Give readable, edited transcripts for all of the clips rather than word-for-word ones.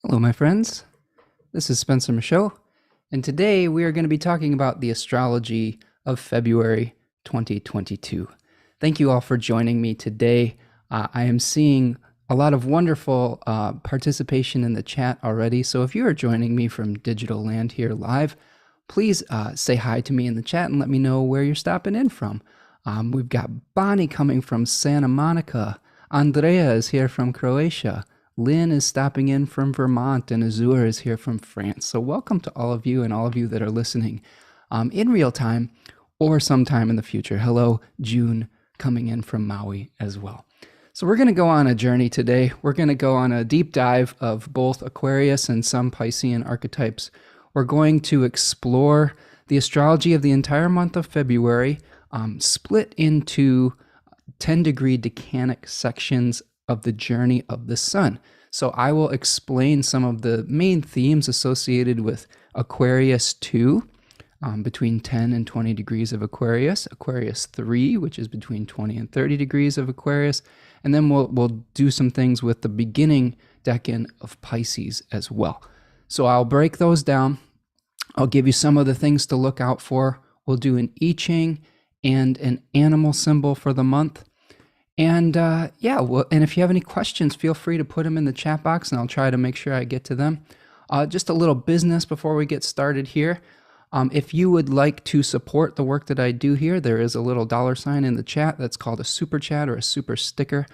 Hello, my friends. This is Spencer Michaud, and today we are going to be talking about the astrology of February 2022. Thank you all for joining me today. I am seeing a lot of wonderful participation in the chat already, so if you are joining me from digital land here live, please say hi to me in the chat and let me know where you're stopping in from. We've got Bonnie coming from Santa Monica. Andrea is here from Croatia. Lynn is stopping in from Vermont, and Azur is here from France. So welcome to all of you and all of you that are listening in real time or sometime in the future. Hello, June, coming in from Maui as well. So we're going to go on a journey today. We're going to go on a deep dive of both Aquarius and some Piscean archetypes. We're going to explore the astrology of the entire month of February, split into 10-degree decanic sections of the journey of the sun. So I will explain some of the main themes associated with Aquarius 2, between 10 and 20 degrees of Aquarius, Aquarius 3, which is between 20 and 30 degrees of Aquarius, and then we'll do some things with the beginning decan of Pisces as well. So I'll break those down. I'll give you some of the things to look out for. We'll do an I-Ching and an animal symbol for the month. And and if you have any questions, feel free to put them in the chat box and I'll try to make sure I get to them. Just a little business before we get started here. If you would like to support the work that I do here, there is a little $ in the chat that's called a super chat or a super sticker.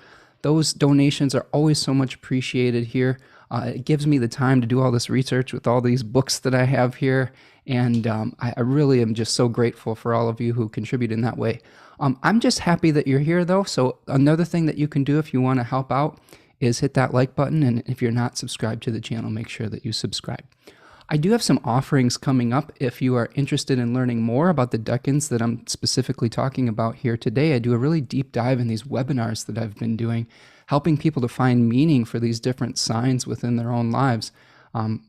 Those donations are always so much appreciated here. It gives me the time to do all this research with all these books that I have here. And I really am just so grateful for all of you who contribute in that way. I'm just happy that you're here, though. So another thing that you can do if you want to help out is hit that like button. And if you're not subscribed to the channel, make sure that you subscribe. I do have some offerings coming up. If you are interested in learning more about the decans that I'm specifically talking about here today, I do a really deep dive in these webinars that I've been doing, helping people to find meaning for these different signs within their own lives.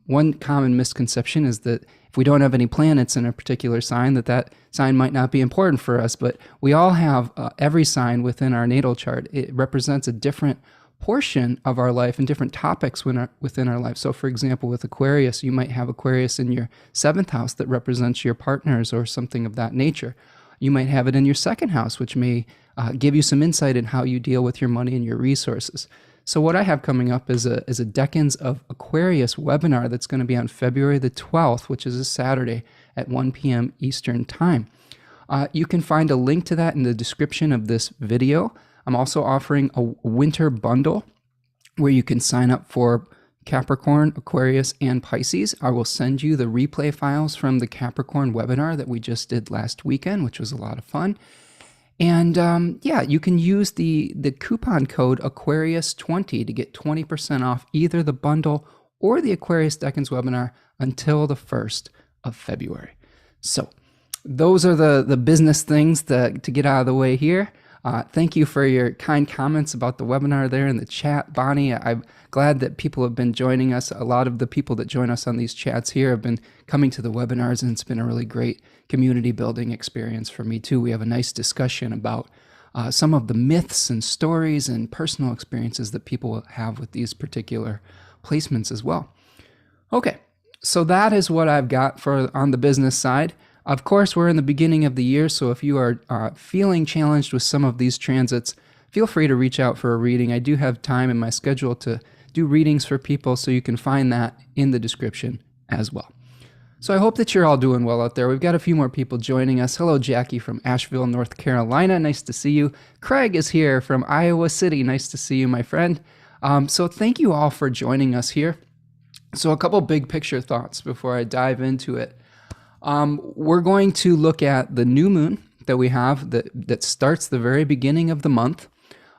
One common misconception is that if we don't have any planets in a particular sign, that sign might not be important for us, but we all have every sign within our natal chart. It represents a different portion of our life and different topics within our life. So for example, with Aquarius, you might have Aquarius in your 7th house that represents your partners or something of that nature. You might have it in your 2nd house, which may give you some insight in how you deal with your money and your resources. So what I have coming up is a Decans of Aquarius webinar that's going to be on February the 12th, which is a Saturday at 1 p.m. Eastern Time. You can find a link to that in the description of this video. I'm also offering a winter bundle where you can sign up for Capricorn, Aquarius, and Pisces. I will send you the replay files from the Capricorn webinar that we just did last weekend, which was a lot of fun. And you can use the coupon code Aquarius20 to get 20% off either the bundle or the Aquarius Decans webinar until the 1st of February. So those are the business things to get out of the way here. Thank you for your kind comments about the webinar there in the chat, Bonnie. I'm glad that people have been joining us. A lot of the people that join us on these chats here have been coming to the webinars, and it's been a really great community building experience for me too. We have a nice discussion about some of the myths and stories and personal experiences that people have with these particular placements as well. Okay, so that is what I've got on the business side. Of course, we're in the beginning of the year, so if you are feeling challenged with some of these transits, feel free to reach out for a reading. I do have time in my schedule to do readings for people, so you can find that in the description as well. So I hope that you're all doing well out there. We've got a few more people joining us. Hello, Jackie from Asheville, North Carolina. Nice to see you. Craig is here from Iowa City. Nice to see you, my friend. So thank you all for joining us here. So a couple big picture thoughts before I dive into it. We're going to look at the new moon that we have that starts the very beginning of the month.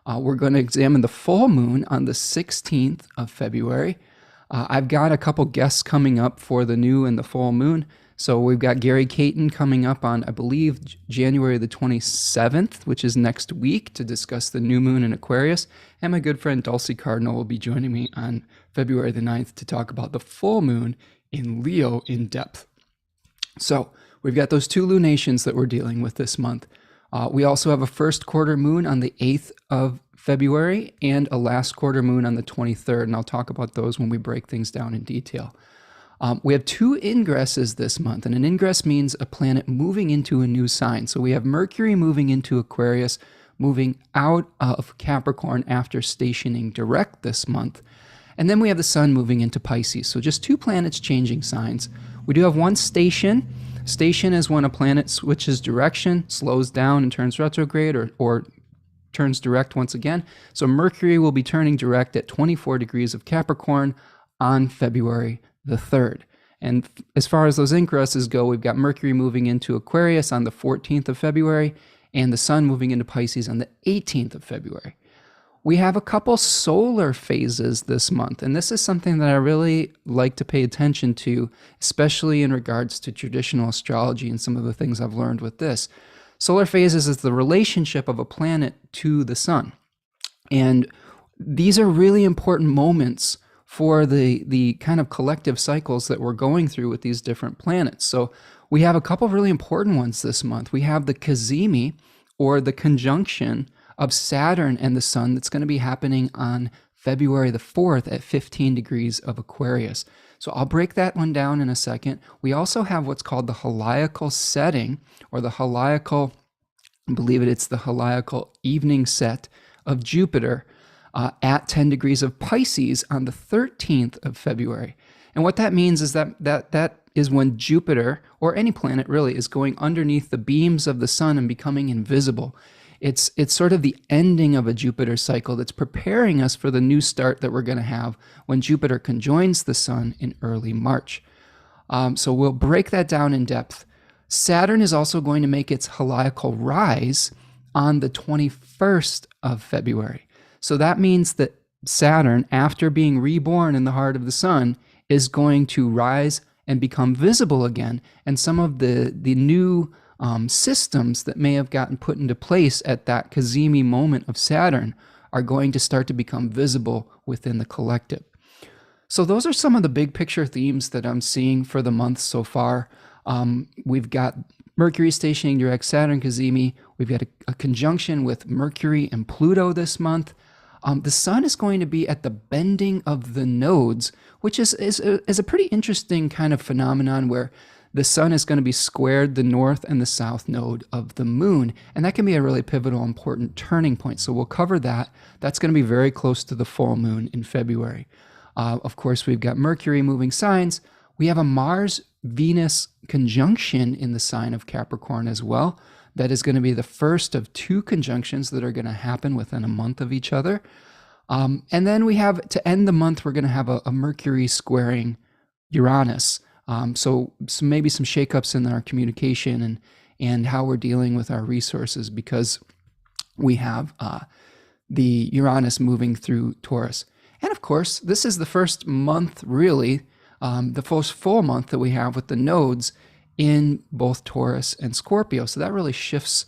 We're going to examine the full moon on the 16th of February. I've got a couple guests coming up for the new and the full moon. So we've got Gary Caton coming up on, I believe, January the 27th, which is next week, to discuss the new moon in Aquarius. And my good friend Dulcie Cardinal will be joining me on February the 9th to talk about the full moon in Leo in depth. So we've got those two lunations that we're dealing with this month. We also have a first quarter moon on the 8th of February and a last quarter moon on the 23rd, and I'll talk about those when we break things down in detail. We have 2 ingresses this month, and an ingress means a planet moving into a new sign. So we have Mercury moving into Aquarius, moving out of Capricorn after stationing direct this month. And then we have the Sun moving into Pisces. So just 2 planets changing signs. We do have 1 station. Station is when a planet switches direction, slows down and turns retrograde, or turns direct once again. So Mercury will be turning direct at 24 degrees of Capricorn on February the 3rd. And as far as those ingresses go, we've got Mercury moving into Aquarius on the 14th of February and the Sun moving into Pisces on the 18th of February. We have a couple solar phases this month, and this is something that I really like to pay attention to, especially in regards to traditional astrology and some of the things I've learned with this. Solar phases is the relationship of a planet to the Sun. And these are really important moments for the kind of collective cycles that we're going through with these different planets. So we have a couple really important ones this month. We have the cazimi, or the conjunction of Saturn and the Sun, that's going to be happening on February the 4th at 15 degrees of Aquarius. So I'll break that one down in a second. We also have what's called the heliacal setting, or the heliacal, I believe it's the heliacal evening set of Jupiter at 10 degrees of Pisces on the 13th of February. And what that means is that is when Jupiter, or any planet really, is going underneath the beams of the Sun and becoming invisible. It's sort of the ending of a Jupiter cycle that's preparing us for the new start that we're going to have when Jupiter conjoins the Sun in early March. So we'll break that down in depth. Saturn is also going to make its heliacal rise on the 21st of February. So that means that Saturn, after being reborn in the heart of the Sun, is going to rise and become visible again. And some of the new systems that may have gotten put into place at that cazimi moment of Saturn are going to start to become visible within the collective. So those are some of the big picture themes that I'm seeing for the month so far. We've got Mercury stationing direct Saturn cazimi. We've got a conjunction with Mercury and Pluto this month. The Sun is going to be at the bending of the nodes, which is a pretty interesting kind of phenomenon where the Sun is going to be squared the north and the south node of the Moon. And that can be a really pivotal, important turning point. So we'll cover that. That's going to be very close to the full moon in February. Of course, we've got Mercury moving signs. We have a Mars-Venus conjunction in the sign of Capricorn as well. That is going to be the first of 2 conjunctions that are going to happen within a month of each other. And then we have, to end the month, we're going to have a Mercury squaring Uranus. So maybe some shakeups in our communication and how we're dealing with our resources, because we have the Uranus moving through Taurus. And of course, this is the first month, really, the first full month that we have with the nodes in both Taurus and Scorpio. So that really shifts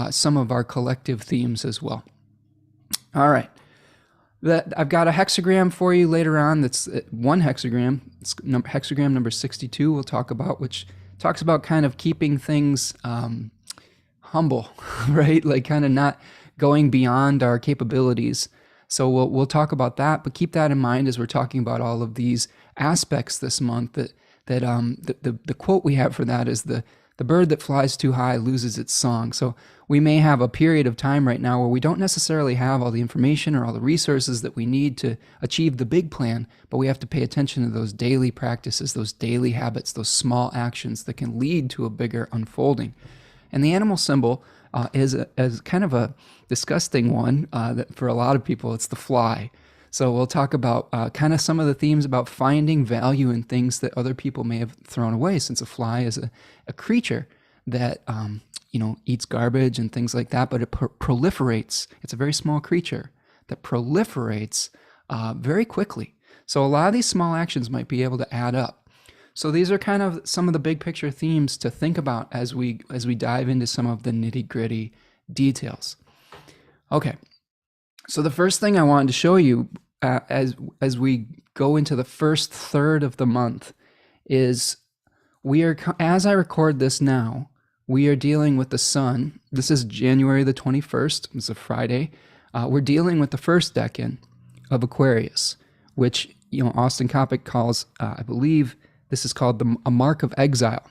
some of our collective themes as well. All right. I've got a hexagram for you later on. That's one hexagram. It's hexagram number 62 we'll talk about, which talks about kind of keeping things humble, right? Like kind of not going beyond our capabilities. So we'll talk about that, but keep that in mind as we're talking about all of these aspects this month. The quote we have for that is the bird that flies too high loses its song. So we may have a period of time right now where we don't necessarily have all the information or all the resources that we need to achieve the big plan, but we have to pay attention to those daily practices, those daily habits, those small actions that can lead to a bigger unfolding. And the animal symbol is kind of a disgusting one that for a lot of people, it's the fly. So we'll talk about kind of some of the themes about finding value in things that other people may have thrown away, since a fly is a creature that eats garbage and things like that, but it proliferates. It's a very small creature that proliferates very quickly. So a lot of these small actions might be able to add up. So these are kind of some of the big picture themes to think about as we dive into some of the nitty-gritty details. Okay, so the first thing I wanted to show you as we go into the first third of the month is as I record this now, we are dealing with the Sun. This is January the 21st. It's a Friday. We're dealing with the first decan of Aquarius, which Austin Coppock calls, I believe this is called a mark of exile.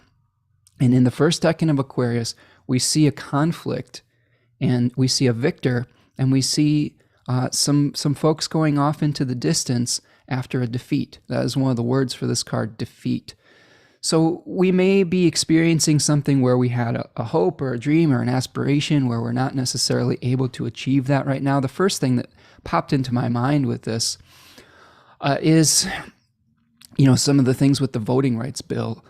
And in the first decan of Aquarius, we see a conflict, and we see a victor, and we see some folks going off into the distance after a defeat. That is one of the words for this card, defeat. So we may be experiencing something where we had a hope or a dream or an aspiration where we're not necessarily able to achieve that right now. The first thing that popped into my mind with this is, some of the things with the voting rights bill.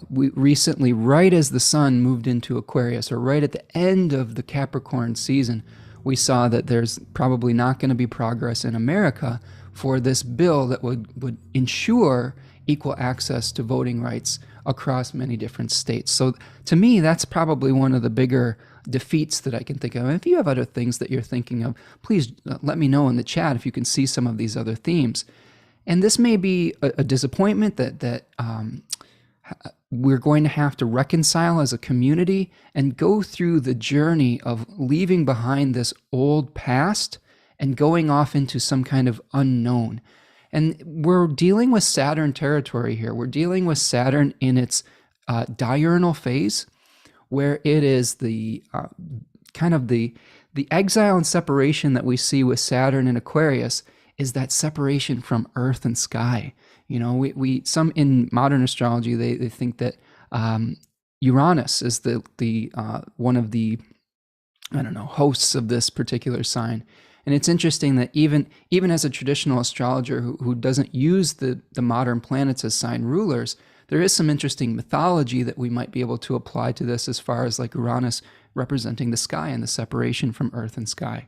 We recently, right as the sun moved into Aquarius, or right at the end of the Capricorn season, we saw that there's probably not going to be progress in America for this bill that would ensure equal access to voting rights across many different states. So to me, that's probably one of the bigger defeats that I can think of. And if you have other things that you're thinking of, please let me know in the chat if you can see some of these other themes. And this may be a disappointment that we're going to have to reconcile as a community and go through the journey of leaving behind this old past and going off into some kind of unknown. And we're dealing with Saturn territory here. We're dealing with Saturn in its diurnal phase, where it is the kind of the exile and separation that we see with Saturn in Aquarius is that separation from earth and sky. We some in modern astrology, they think that Uranus is the one of the, hosts of this particular sign. And it's interesting that even as a traditional astrologer who doesn't use the modern planets as sign rulers, there is some interesting mythology that we might be able to apply to this, as far as like Uranus representing the sky and the separation from earth and sky.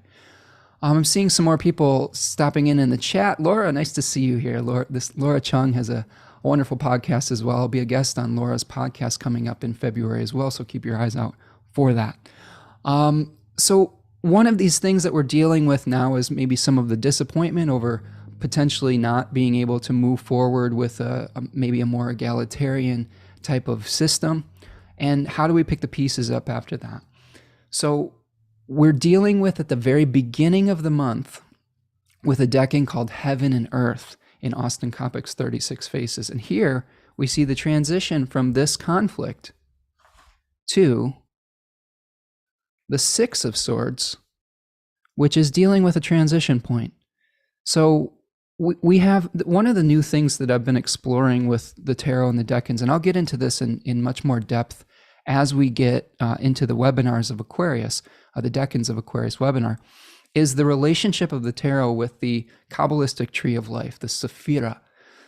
I'm seeing some more people stopping in the chat. Laura, nice to see you here. Laura Chung has a wonderful podcast as well. I'll be a guest on Laura's podcast coming up in February as well, so keep your eyes out for that. So one of these things that we're dealing with now is maybe some of the disappointment over potentially not being able to move forward with maybe a more egalitarian type of system. And how do we pick the pieces up after that? So we're dealing with, at the very beginning of the month, with a decan called Heaven and Earth in Austin Coppock's 36 Faces. And here we see the transition from this conflict to the Six of Swords, which is dealing with a transition point. So we have one of the new things that I've been exploring with the tarot and the decans, and I'll get into this in much more depth as we get into the webinars of Aquarius, the Decans of Aquarius webinar, is the relationship of the tarot with the Kabbalistic tree of life, the Sephira.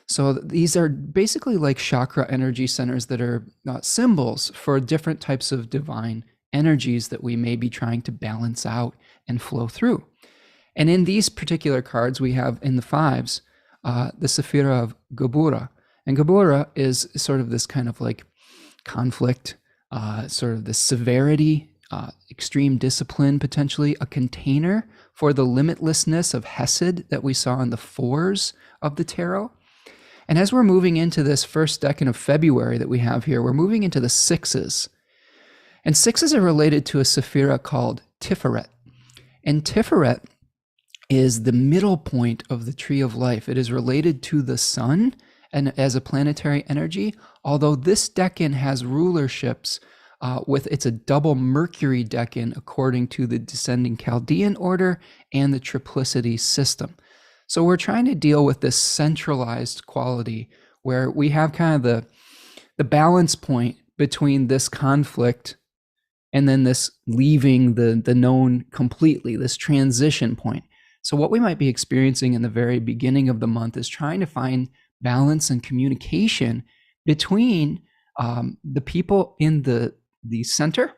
So these are basically like chakra energy centers that are symbols for different types of divine energies that we may be trying to balance out and flow through. And in these particular cards, we have in the fives, the Sephira of Gabura. And Gabura is sort of this kind of like conflict, sort of the severity, extreme discipline, potentially a container for the limitlessness of Hesed that we saw in the fours of the tarot. And as we're moving into this first decan of February that we have here, we're moving into the sixes. And sixes are related to a Sephira called Tiferet. And Tiferet is the middle point of the tree of life. It is related to the sun and as a planetary energy, although this decan has rulerships it's a double Mercury decan according to the descending Chaldean order and the triplicity system. So we're trying to deal with this centralized quality where we have kind of the balance point between this conflict and then this leaving the known completely, this transition point. So what we might be experiencing in the very beginning of the month is trying to find balance and communication between the people in the center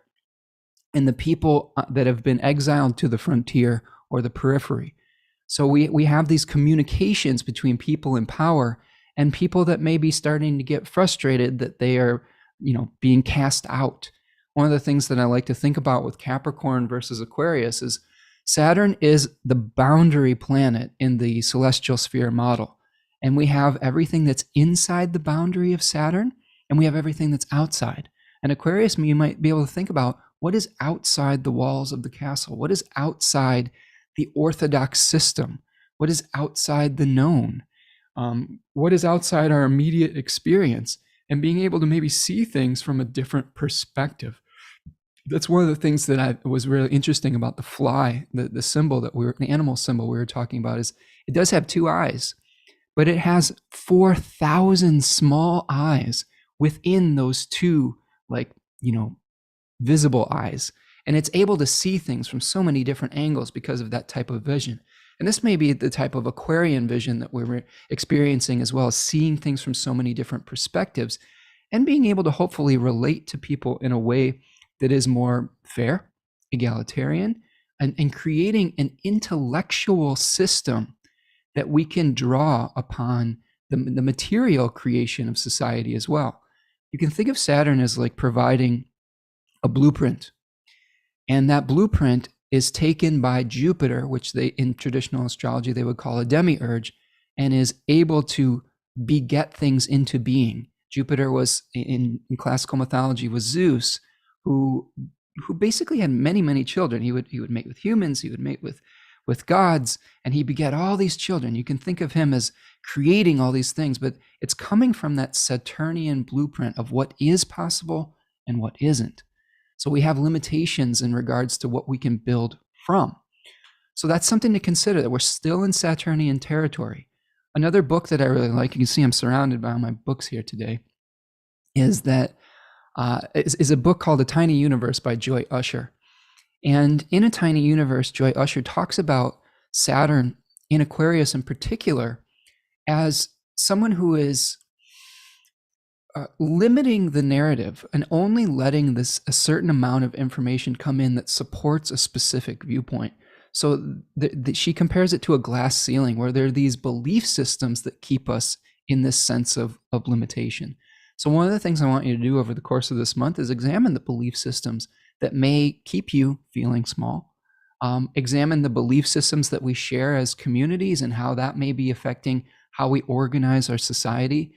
and the people that have been exiled to the frontier or the periphery. So we have these communications between people in power and people that may be starting to get frustrated that they are, being cast out. One of the things that I like to think about with Capricorn versus Aquarius is Saturn is the boundary planet in the celestial sphere model. And we have everything that's inside the boundary of Saturn, and we have everything that's outside. And Aquarius, you might be able to think about what is outside the walls of the castle? What is outside the orthodox system? What is outside the known? What is outside our immediate experience? And being able to maybe see things from a different perspective. That's one of the things that was really interesting about the fly, the symbol the animal symbol we were talking about, is it does have 2 eyes, but it has 4,000 small eyes within those 2, visible eyes. And it's able to see things from so many different angles because of that type of vision. And this may be the type of Aquarian vision that we're experiencing, as well as seeing things from so many different perspectives and being able to hopefully relate to people in a way that is more fair, egalitarian, and creating an intellectual system that we can draw upon the material creation of society as well. You can think of Saturn as like providing a blueprint, and that blueprint is taken by Jupiter, which in traditional astrology they would call a demiurge, and is able to beget things into being. Jupiter was in classical mythology was Zeus, who basically had many children. He would mate with humans, he would mate with gods, and he begat all these children. You can think of him as creating all these things, but it's coming from that Saturnian blueprint of what is possible and what isn't. So we have limitations in regards to what we can build from. So that's something to consider, that we're still in Saturnian territory. Another book that I really like, you can see I'm surrounded by all my books here today, is a book called A Tiny Universe by Joy Usher. And in A Tiny Universe, Joy Usher talks about Saturn in Aquarius in particular as someone who is limiting the narrative and only letting a certain amount of information come in that supports a specific viewpoint. So she compares it to a glass ceiling, where there are these belief systems that keep us in this sense of limitation. So one of the things I want you to do over the course of this month is examine the belief systems that may keep you feeling small. Examine the belief systems that we share as communities and how that may be affecting how we organize our society.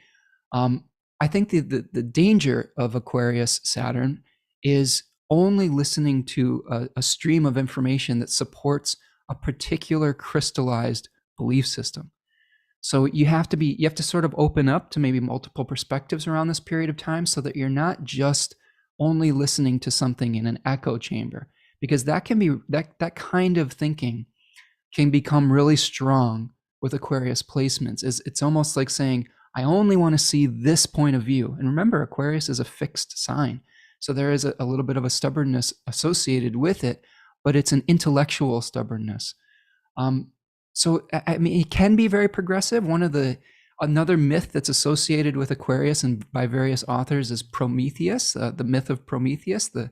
I think the danger of Aquarius Saturn is only listening to a stream of information that supports a particular crystallized belief system. So you have to sort of open up to maybe multiple perspectives around this period of time, so that you're not just only listening to something in an echo chamber, because that kind of thinking can become really strong with Aquarius placements. It's almost like saying, I only want to see this point of view. And remember, Aquarius is a fixed sign, so there is a little bit of a stubbornness associated with it, but it's an intellectual stubbornness. So I mean, it can be very progressive. Another myth that's associated with Aquarius and by various authors is Prometheus, the myth of Prometheus, the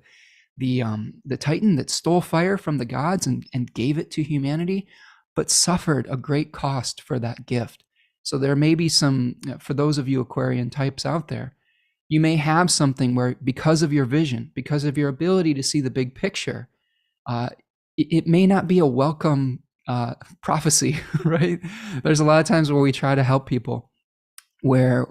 Titan that stole fire from the gods and gave it to humanity, but suffered a great cost for that gift. So there may be some, for those of you Aquarian types out there, you may have something where, because of your vision, because of your ability to see the big picture, it may not be a welcome prophecy, right? There's a lot of times where we try to help people where,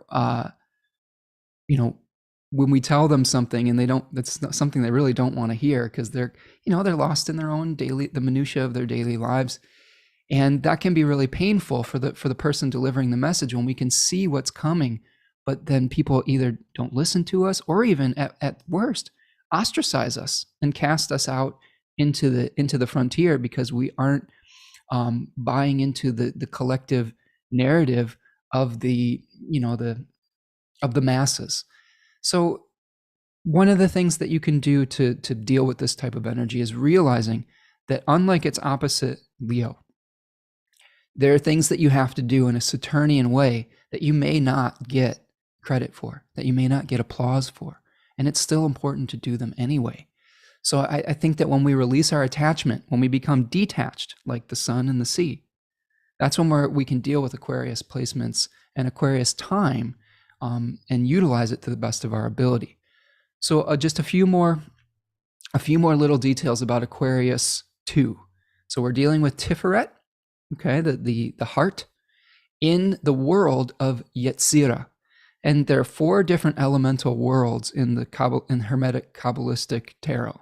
when we tell them something and that's not something they really don't want to hear, because they're lost in their own the minutia of their daily lives. And that can be really painful for the person delivering the message, when we can see what's coming, but then people either don't listen to us, or even at worst ostracize us and cast us out into the frontier, because we aren't buying into the collective narrative of the masses. So one of the things that you can do to deal with this type of energy is realizing that, unlike its opposite, Leo, there are things that you have to do in a Saturnian way that you may not get credit for, that you may not get applause for, and it's still important to do them anyway. So I think that when we release our attachment, when we become detached, like the sun and the sea, that's when we can deal with Aquarius placements and Aquarius time, and utilize it to the best of our ability. So just a few more little details about Aquarius 2. So we're dealing with Tiferet, okay, the heart, in the world of Yetzirah. And there are 4 different elemental worlds in Hermetic Kabbalistic tarot.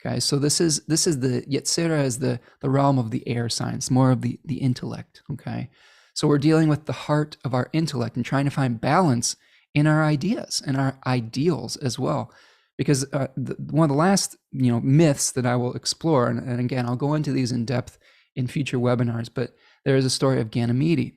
Okay, so this is the Yetzirah is the realm of the air signs, more of the intellect. Okay, so we're dealing with the heart of our intellect and trying to find balance in our ideas and our ideals as well. Because one of the last myths that I will explore, and again I'll go into these in depth in future webinars, but there is a story of Ganymede,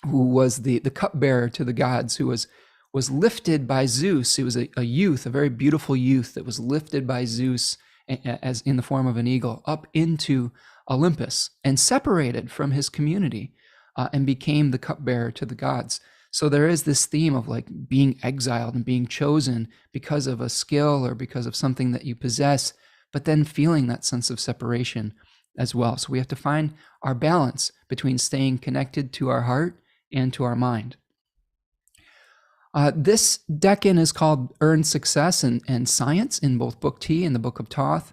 who was the cupbearer to the gods, who was lifted by Zeus. He was a youth, a very beautiful youth that was lifted by Zeus as in the form of an eagle up into Olympus and separated from his community and became the cupbearer to the gods. So there is this theme of like being exiled and being chosen because of a skill or because of something that you possess, but then feeling that sense of separation as well. So we have to find our balance between staying connected to our heart and to our mind. This decan is called Earned Success and Science in both Book T and the Book of Thoth.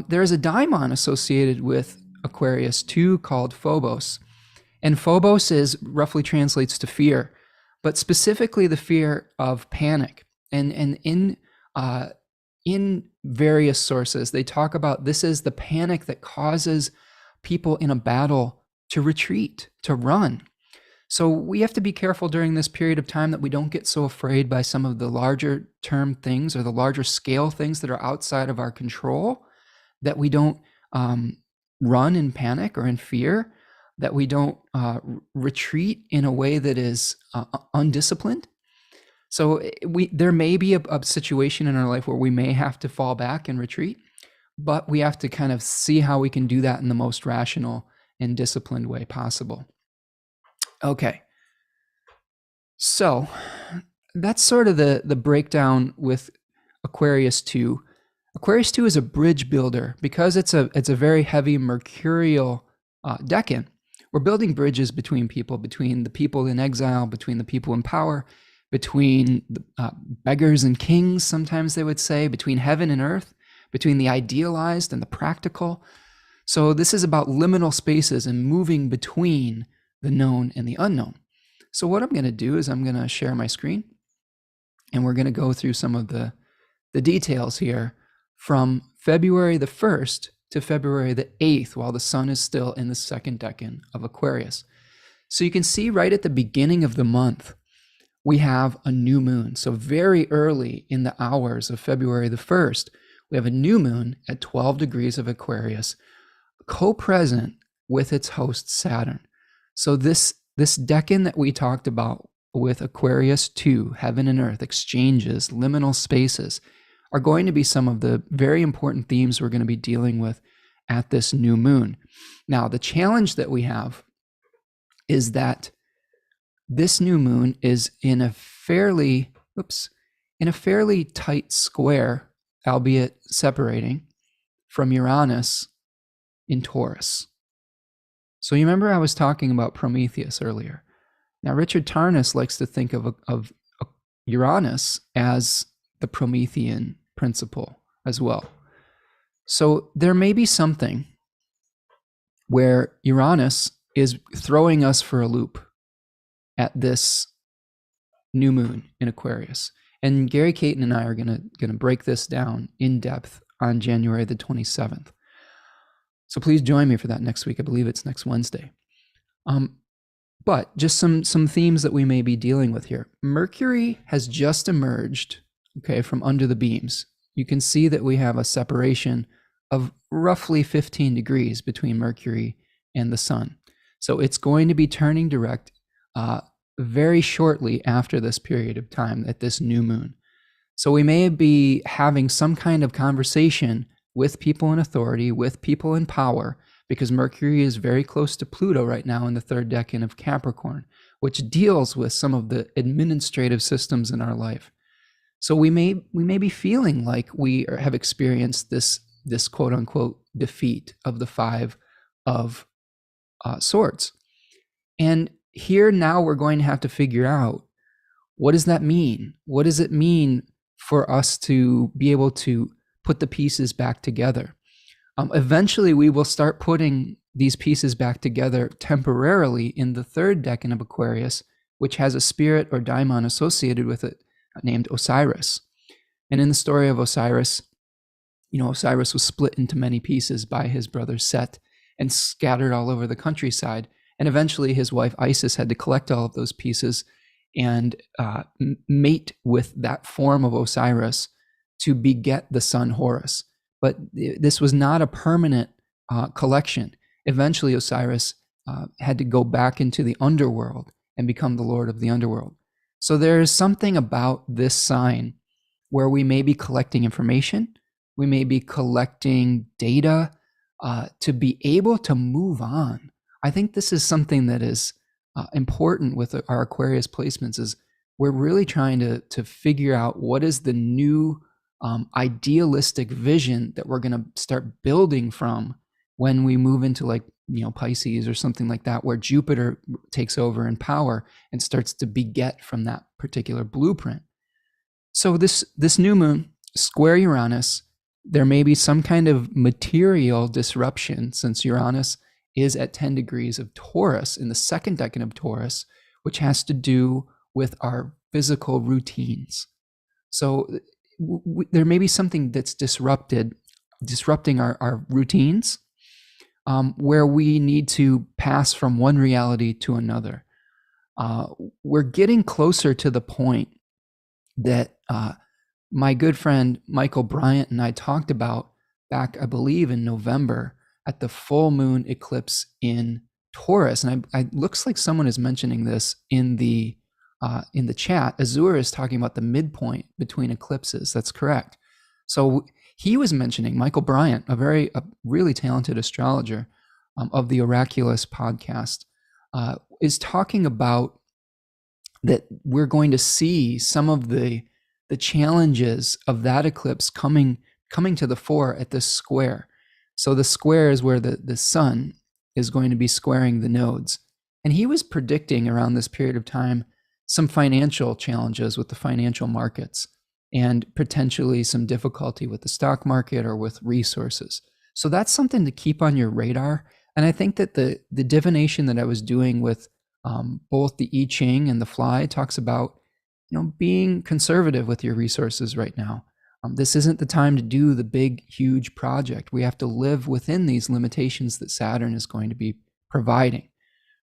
There is a daimon associated with Aquarius too called Phobos. And Phobos roughly translates to fear, but specifically the fear of panic. And in various sources, they talk about this is the panic that causes people in a battle to retreat, to run. So we have to be careful during this period of time that we don't get so afraid by some of the larger term things or the larger scale things that are outside of our control, that we don't run in panic or in fear, that we don't retreat in a way that is undisciplined. So there may be a situation in our life where we may have to fall back and retreat, but we have to kind of see how we can do that in the most rational and disciplined way possible. Okay, so that's sort of the breakdown with Aquarius 2. Aquarius 2 is a bridge builder because it's a very heavy mercurial decan. We're building bridges between people, between the people in exile, between the people in power, between beggars and kings, sometimes they would say, between heaven and earth, between the idealized and the practical. So this is about liminal spaces and moving between the known and the unknown. So what I'm going to do is I'm going to share my screen, and we're going to go through some of the details here from February the 1st to February the 8th, while the sun is still in the second decan of Aquarius. So you can see right at the beginning of the month, we have a new moon. So very early in the hours of February the 1st, we have a new moon at 12 degrees of Aquarius, co-present with its host Saturn. So this decan that we talked about with Aquarius 2, heaven and earth, exchanges, liminal spaces, are going to be some of the very important themes we're going to be dealing with at this new moon. Now, the challenge that we have is that this new moon is in a fairly tight square, albeit separating, from Uranus in Taurus. So you remember I was talking about Prometheus earlier. Now, Richard Tarnas likes to think of Uranus as the Promethean principle as well. So there may be something where Uranus is throwing us for a loop at this new moon in Aquarius. And Gary Caton and I are going to break this down in depth on January the 27th. So please join me for that next week. I believe it's next Wednesday. But just some themes that we may be dealing with here. Mercury has just emerged, from under the beams. You can see that we have a separation of roughly 15 degrees between Mercury and the sun. So it's going to be turning direct very shortly after this period of time at this new moon. So we may be having some kind of conversation with people in authority, with people in power, because Mercury is very close to Pluto right now in the third decan of Capricorn, which deals with some of the administrative systems in our life. So we may be feeling like we have experienced this quote unquote defeat of the Five of Swords. And here now we're going to have to figure out, what does that mean? What does it mean for us to be able to put the pieces back together? Eventually, we will start putting these pieces back together temporarily in the third decan of Aquarius, which has a spirit or daimon associated with it named Osiris. And in the story of Osiris, Osiris was split into many pieces by his brother Set and scattered all over the countryside. And eventually his wife Isis had to collect all of those pieces and mate with that form of Osiris to beget the son Horus. But this was not a permanent collection. Eventually Osiris had to go back into the underworld and become the lord of the underworld. So there is something about this sign where we may be collecting information, we may be collecting data to be able to move on. I think this is something that is important with our Aquarius placements, is we're really trying to figure out what is the new idealistic vision that we're going to start building from when we move into like, Pisces or something like that, where Jupiter takes over in power and starts to beget from that particular blueprint. So this new moon, square Uranus, there may be some kind of material disruption, since Uranus is at 10 degrees of Taurus in the second decan of Taurus, which has to do with our physical routines. So there may be something that's disrupting our routines, where we need to pass from one reality to another. We're getting closer to the point that my good friend Michael Bryant and I talked about back, I believe, in November at the full moon eclipse in Taurus. And it looks like someone is mentioning this in the chat. Azur is talking about the midpoint between eclipses. That's correct. So he was mentioning, Michael Bryant, a really talented astrologer of the Oraculous podcast, is talking about that we're going to see some of the challenges of that eclipse coming to the fore at this square. So the square is where the sun is going to be squaring the nodes. And he was predicting around this period of time some financial challenges with the financial markets and potentially some difficulty with the stock market or with resources. So that's something to keep on your radar. And I think that the divination that I was doing with both the I-Ching and the fly talks about, being conservative with your resources right now. This isn't the time to do the big, huge project. We have to live within these limitations that Saturn is going to be providing.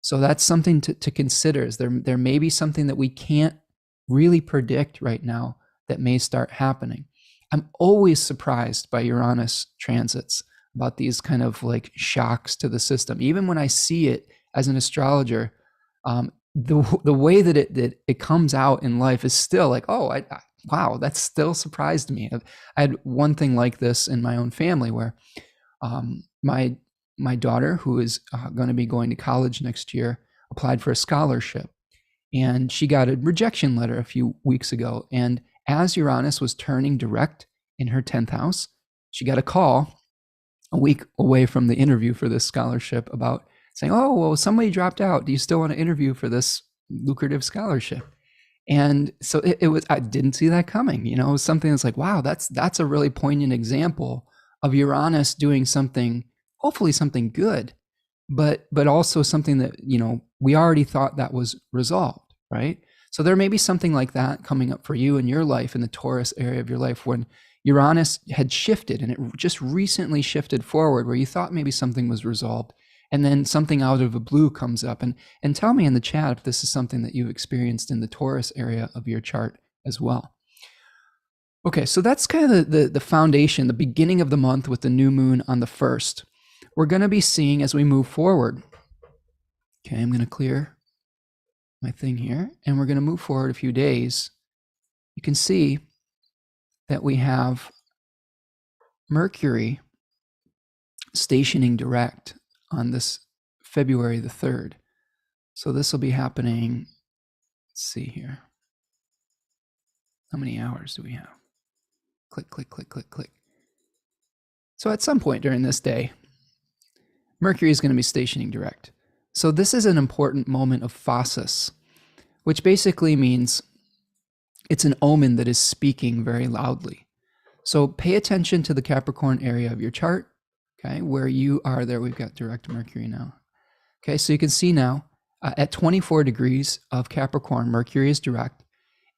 So that's something to consider. Is there may be something that we can't really predict right now that may start happening. I'm always surprised by Uranus transits, about these kind of like shocks to the system. Even when I see it as an astrologer, the way that it comes out in life is still like, oh, wow, that still surprised me. I had one thing like this in my own family where my daughter, who is going to be going to college next year, applied for a scholarship, and she got a rejection letter a few weeks ago. And as Uranus was turning direct in her 10th house, she got a call a week away from the interview for this scholarship about saying, oh, well, somebody dropped out. Do you still want to interview for this lucrative scholarship? And so it was, I didn't see that coming. It was something that's like, wow, that's a really poignant example of Uranus doing something, hopefully something good, but also something that, we already thought that was resolved, right? So there may be something like that coming up for you in your life, in the Taurus area of your life, when Uranus had shifted and it just recently shifted forward, where you thought maybe something was resolved, and then something out of the blue comes up. And tell me in the chat if this is something that you've experienced in the Taurus area of your chart as well. Okay, so that's kind of the foundation, the beginning of the month with the new moon on the 1st. We're going to be seeing as we move forward. Okay, I'm going to clear my thing here, and we're going to move forward a few days. You can see that we have Mercury stationing direct on this February the 3rd. So this will be happening, let's see here. How many hours do we have? Click, click, click, click, click. So at some point during this day, Mercury is going to be stationing direct. So this is an important moment of phasis, which basically means it's an omen that is speaking very loudly. So pay attention to the Capricorn area of your chart, okay, where you are there. We've got direct Mercury now. Okay, so you can see now at 24 degrees of Capricorn, Mercury is direct.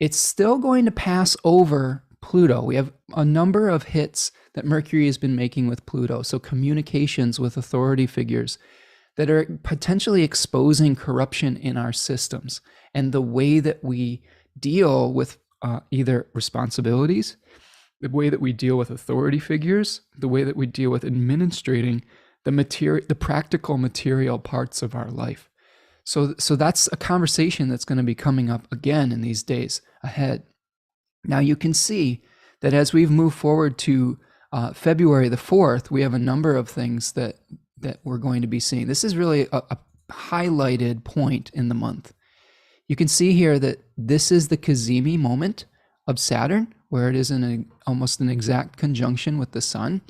It's still going to pass over Pluto. We have a number of hits that Mercury has been making with Pluto. So communications with authority figures that are potentially exposing corruption in our systems and the way that we deal with either responsibilities, the way that we deal with authority figures, the way that we deal with administrating the practical material parts of our life. So that's a conversation that's going to be coming up again in these days ahead. Now you can see that as we've moved forward to February the 4th, we have a number of things that we're going to be seeing. This is really a highlighted point in the month. You can see here that this is the cazimi moment of Saturn, where it is in almost an exact conjunction with the sun.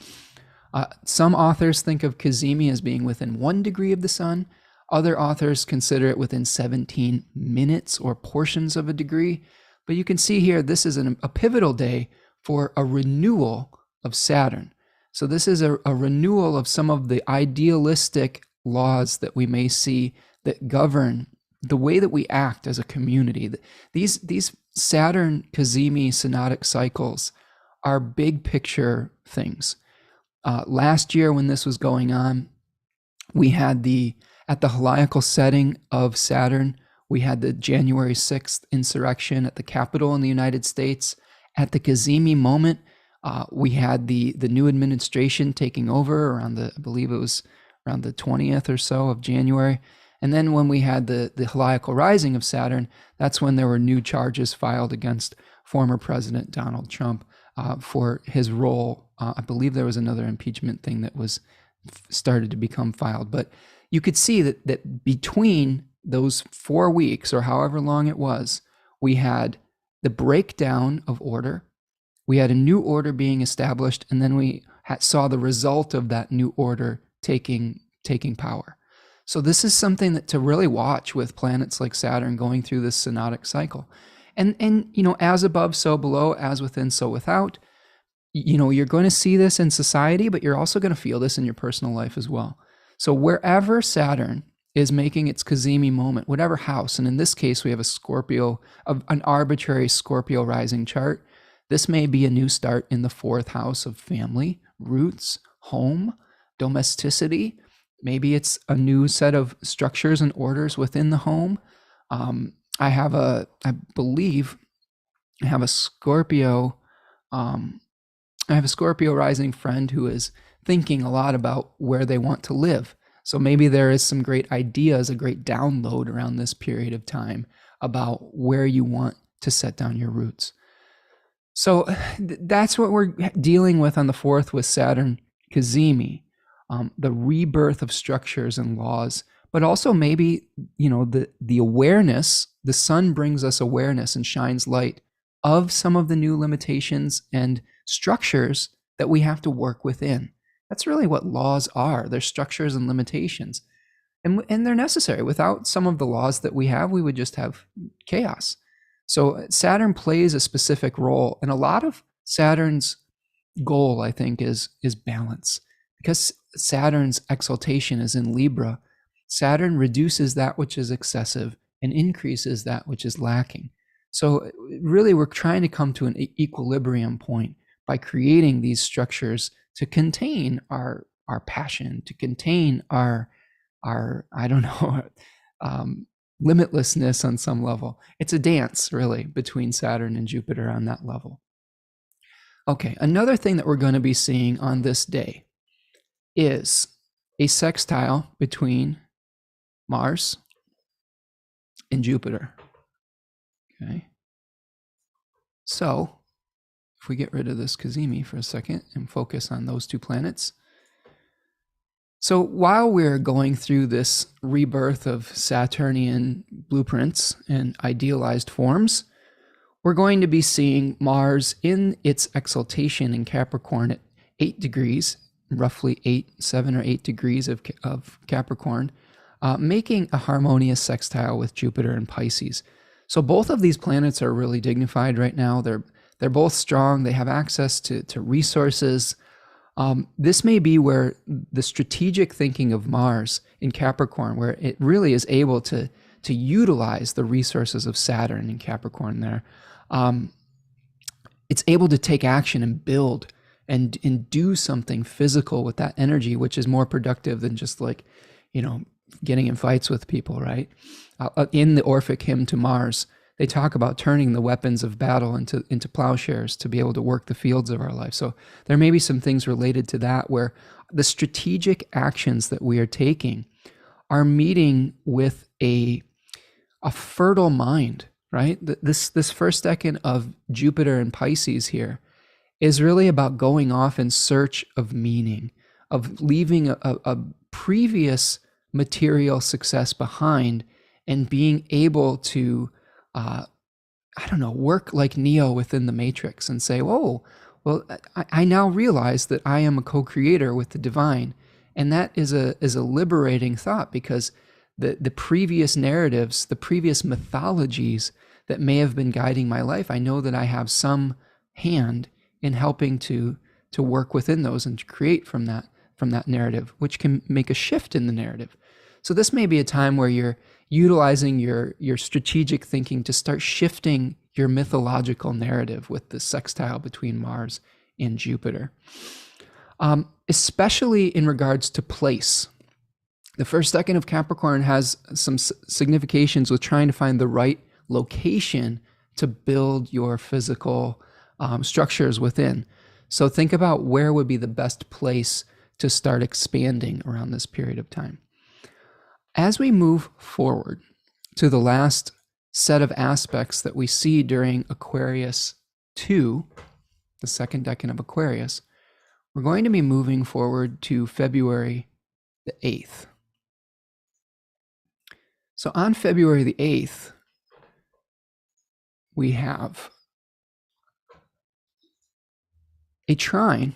Some authors think of cazimi as being within 1 degree of the sun. Other authors consider it within 17 minutes or portions of a degree. But you can see here, this is a pivotal day for a renewal of Saturn. So this is a renewal of some of the idealistic laws that we may see that govern the way that we act as a community. These Saturn cazimi synodic cycles are big picture things. Last year when this was going on, we had at the heliacal setting of Saturn, we had the January 6th insurrection at the Capitol in the United States. At the cazimi moment, we had the new administration taking over around I believe it was around the 20th or so of January. And then when we had the heliacal rising of Saturn, that's when there were new charges filed against former President Donald Trump for his role. I believe there was another impeachment thing that was started to become filed. But you could see that between those 4 weeks or however long it was, we had the breakdown of order. We had a new order being established, and then we saw the result of that new order taking power. So this is something that to really watch with planets like Saturn going through this synodic cycle. And as above, so below, as within, so without. You're going to see this in society, but you're also going to feel this in your personal life as well. So wherever Saturn is making its cazimi moment, whatever house, and in this case, we have an arbitrary Scorpio rising chart. This may be a new start in the 4th house of family, roots, home, domesticity. Maybe it's a new set of structures and orders within the home. I believe I have a Scorpio. I have a Scorpio rising friend who is thinking a lot about where they want to live. So maybe there is some great ideas, a great download around this period of time about where you want to set down your roots. So that's what we're dealing with on the 4th with Saturn cazimi, the rebirth of structures and laws, but also maybe, the awareness. The sun brings us awareness and shines light of some of the new limitations and structures that we have to work within. That's really what laws are. They're structures and limitations. And they're necessary. Without some of the laws that we have, we would just have chaos. So Saturn plays a specific role. And a lot of Saturn's goal, I think, is balance. Because Saturn's exaltation is in Libra, Saturn reduces that which is excessive and increases that which is lacking. So really, we're trying to come to an equilibrium point by creating these structures to contain our passion, to contain our limitlessness on some level. It's a dance, really, between Saturn and Jupiter on that level. Okay, another thing that we're going to be seeing on this day is a sextile between Mars and Jupiter. Okay. So if we get rid of this cazimi for a second and focus on those two planets. So while we're going through this rebirth of Saturnian blueprints and idealized forms, we're going to be seeing Mars in its exaltation in Capricorn at 8 degrees, roughly 7 or 8 degrees of Capricorn, making a harmonious sextile with Jupiter and Pisces. So both of these planets are really dignified right now. They're both strong. They have access to resources. This may be where the strategic thinking of Mars in Capricorn, where it really is able to utilize the resources of Saturn in Capricorn there. it's able to take action and build and do something physical with that energy, which is more productive than just like, getting in fights with people, right? In the Orphic hymn to Mars, they talk about turning the weapons of battle into plowshares to be able to work the fields of our life. So there may be some things related to that where the strategic actions that we are taking are meeting with a fertile mind, right? This first decan of Jupiter and Pisces here is really about going off in search of meaning, of leaving a previous material success behind and being able to, work like Neo within the Matrix and say, whoa, well, I now realize that I am a co-creator with the divine. And that is a liberating thought, because the previous narratives, the previous mythologies that may have been guiding my life, I know that I have some hand in helping to work within those and to create from that narrative, which can make a shift in the narrative. So this may be a time where you're utilizing your strategic thinking to start shifting your mythological narrative with the sextile between Mars and Jupiter. Especially in regards to place. The first decan of Capricorn has some significations with trying to find the right location to build your physical structures within. So think about where would be the best place to start expanding around this period of time. As we move forward to the last set of aspects that we see during Aquarius 2, the second decan of Aquarius, we're going to be moving forward to February the 8th. So on February the 8th, we have a trine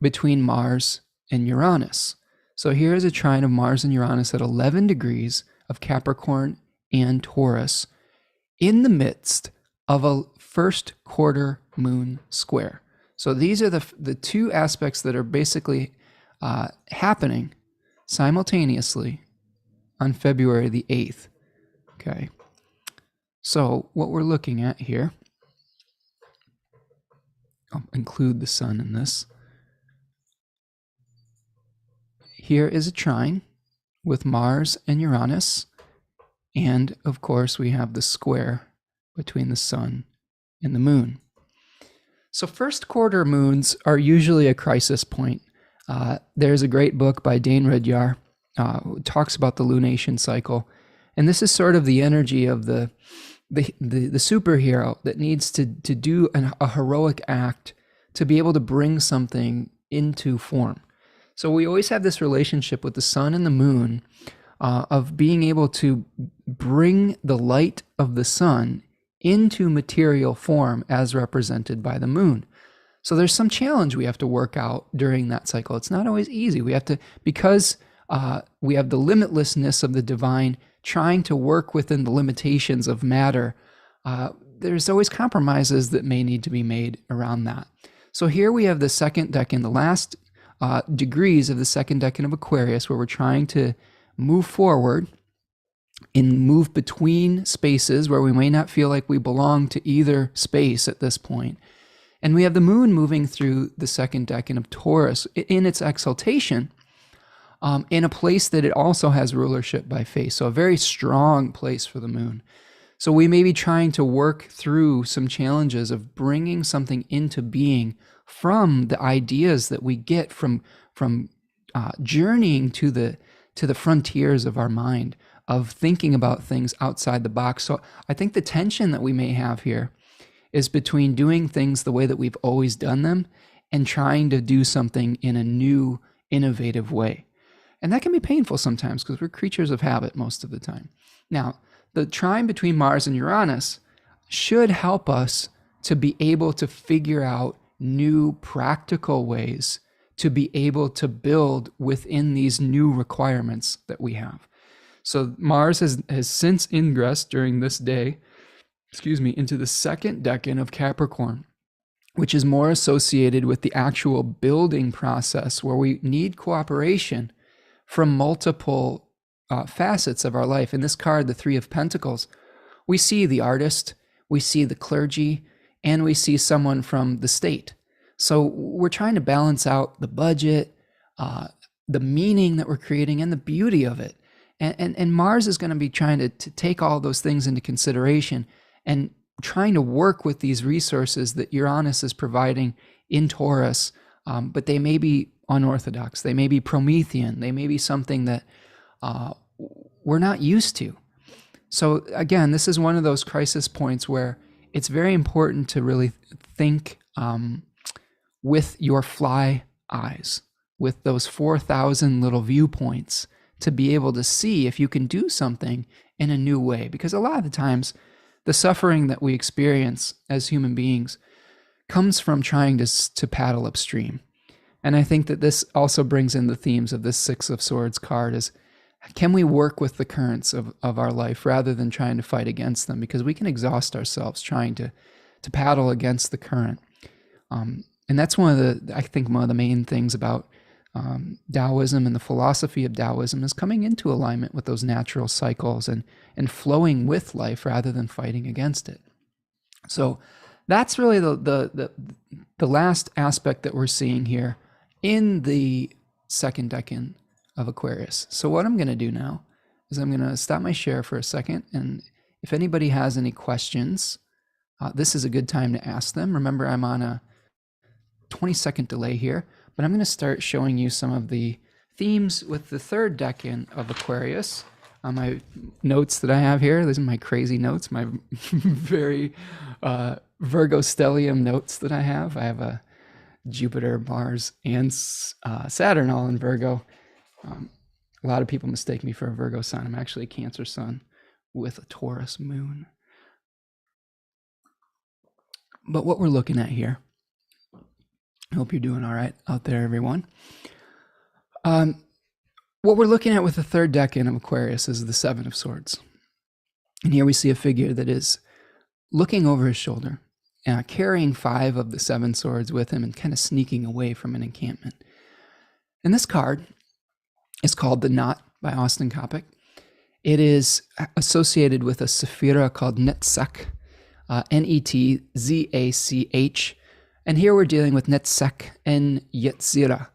between Mars and Uranus. So here is a trine of Mars and Uranus at 11 degrees of Capricorn and Taurus in the midst of a first quarter moon square. So these are the two aspects that are basically happening simultaneously on February the 8th. Okay. So what we're looking at here, I'll include the sun in this. Here is a trine with Mars and Uranus. And of course, we have the square between the sun and the moon. So first quarter moons are usually a crisis point. There's a great book by Dane Rudyard who talks about the lunation cycle. And this is sort of the energy of the superhero that needs to do a heroic act to be able to bring something into form. So we always have this relationship with the sun and the moon of being able to bring the light of the sun into material form as represented by the moon. So there's some challenge we have to work out during that cycle. It's not always easy. We have to, because we have the limitlessness of the divine trying to work within the limitations of matter, there's always compromises that may need to be made around that. So here we have the second decan, the last degrees of the second decan of Aquarius, where we're trying to move forward and move between spaces where we may not feel like we belong to either space at this point. And we have the moon moving through the second decan of Taurus in its exaltation, in a place that it also has rulership by face. So a very strong place for the moon. So we may be trying to work through some challenges of bringing something into being from the ideas that we get from journeying to the frontiers of our mind, of thinking about things outside the box. So I think the tension that we may have here is between doing things the way that we've always done them and trying to do something in a new, innovative way. And that can be painful sometimes because we're creatures of habit most of the time. Now, the trine between Mars and Uranus should help us to be able to figure out new practical ways to be able to build within these new requirements that we have. So Mars has since ingressed during this day, into the second decan of Capricorn, which is more associated with the actual building process where we need cooperation from multiple facets of our life. In this card, the Three of Pentacles, we see the artist, we see the clergy, and we see someone from the state. So we're trying to balance out the budget, the meaning that we're creating, and the beauty of it. And Mars is going to be trying to take all those things into consideration and trying to work with these resources that Uranus is providing in Taurus, but they may be unorthodox. They may be Promethean. They may be something that we're not used to. So again, this is one of those crisis points where it's very important to really think with your fly eyes, with those 4,000 little viewpoints, to be able to see if you can do something in a new way. Because a lot of the times, the suffering that we experience as human beings comes from trying to paddle upstream. And I think that this also brings in the themes of this Six of Swords card is, can we work with the currents of our life rather than trying to fight against them? Because we can exhaust ourselves trying to paddle against the current. And that's one of the main things about Taoism and the philosophy of Taoism is coming into alignment with those natural cycles and flowing with life rather than fighting against it. So that's really the last aspect that we're seeing here in the second decan of Aquarius. So what I'm going to do now is I'm going to stop my share for a second, and if anybody has any questions, this is a good time to ask them. Remember, I'm on a 20-second delay here, but I'm going to start showing you some of the themes with the third decan of Aquarius. My notes that I have here, these are my crazy notes, my very Virgo stellium notes that I have. I have a Jupiter, Mars, and Saturn all in Virgo. A lot of people mistake me for a Virgo sun. I'm actually a Cancer sun with a Taurus moon. But what we're looking at here, I hope you're doing all right out there, everyone. What we're looking at with the third decan of Aquarius is the Seven of Swords. And here we see a figure that is looking over his shoulder, carrying 5 of the 7 swords with him and kind of sneaking away from an encampment. And this card is called the Knot by Austin Coppock. It is associated with a sephira called Netzach, Netzach. And here we're dealing with Netzach and Yetzirah.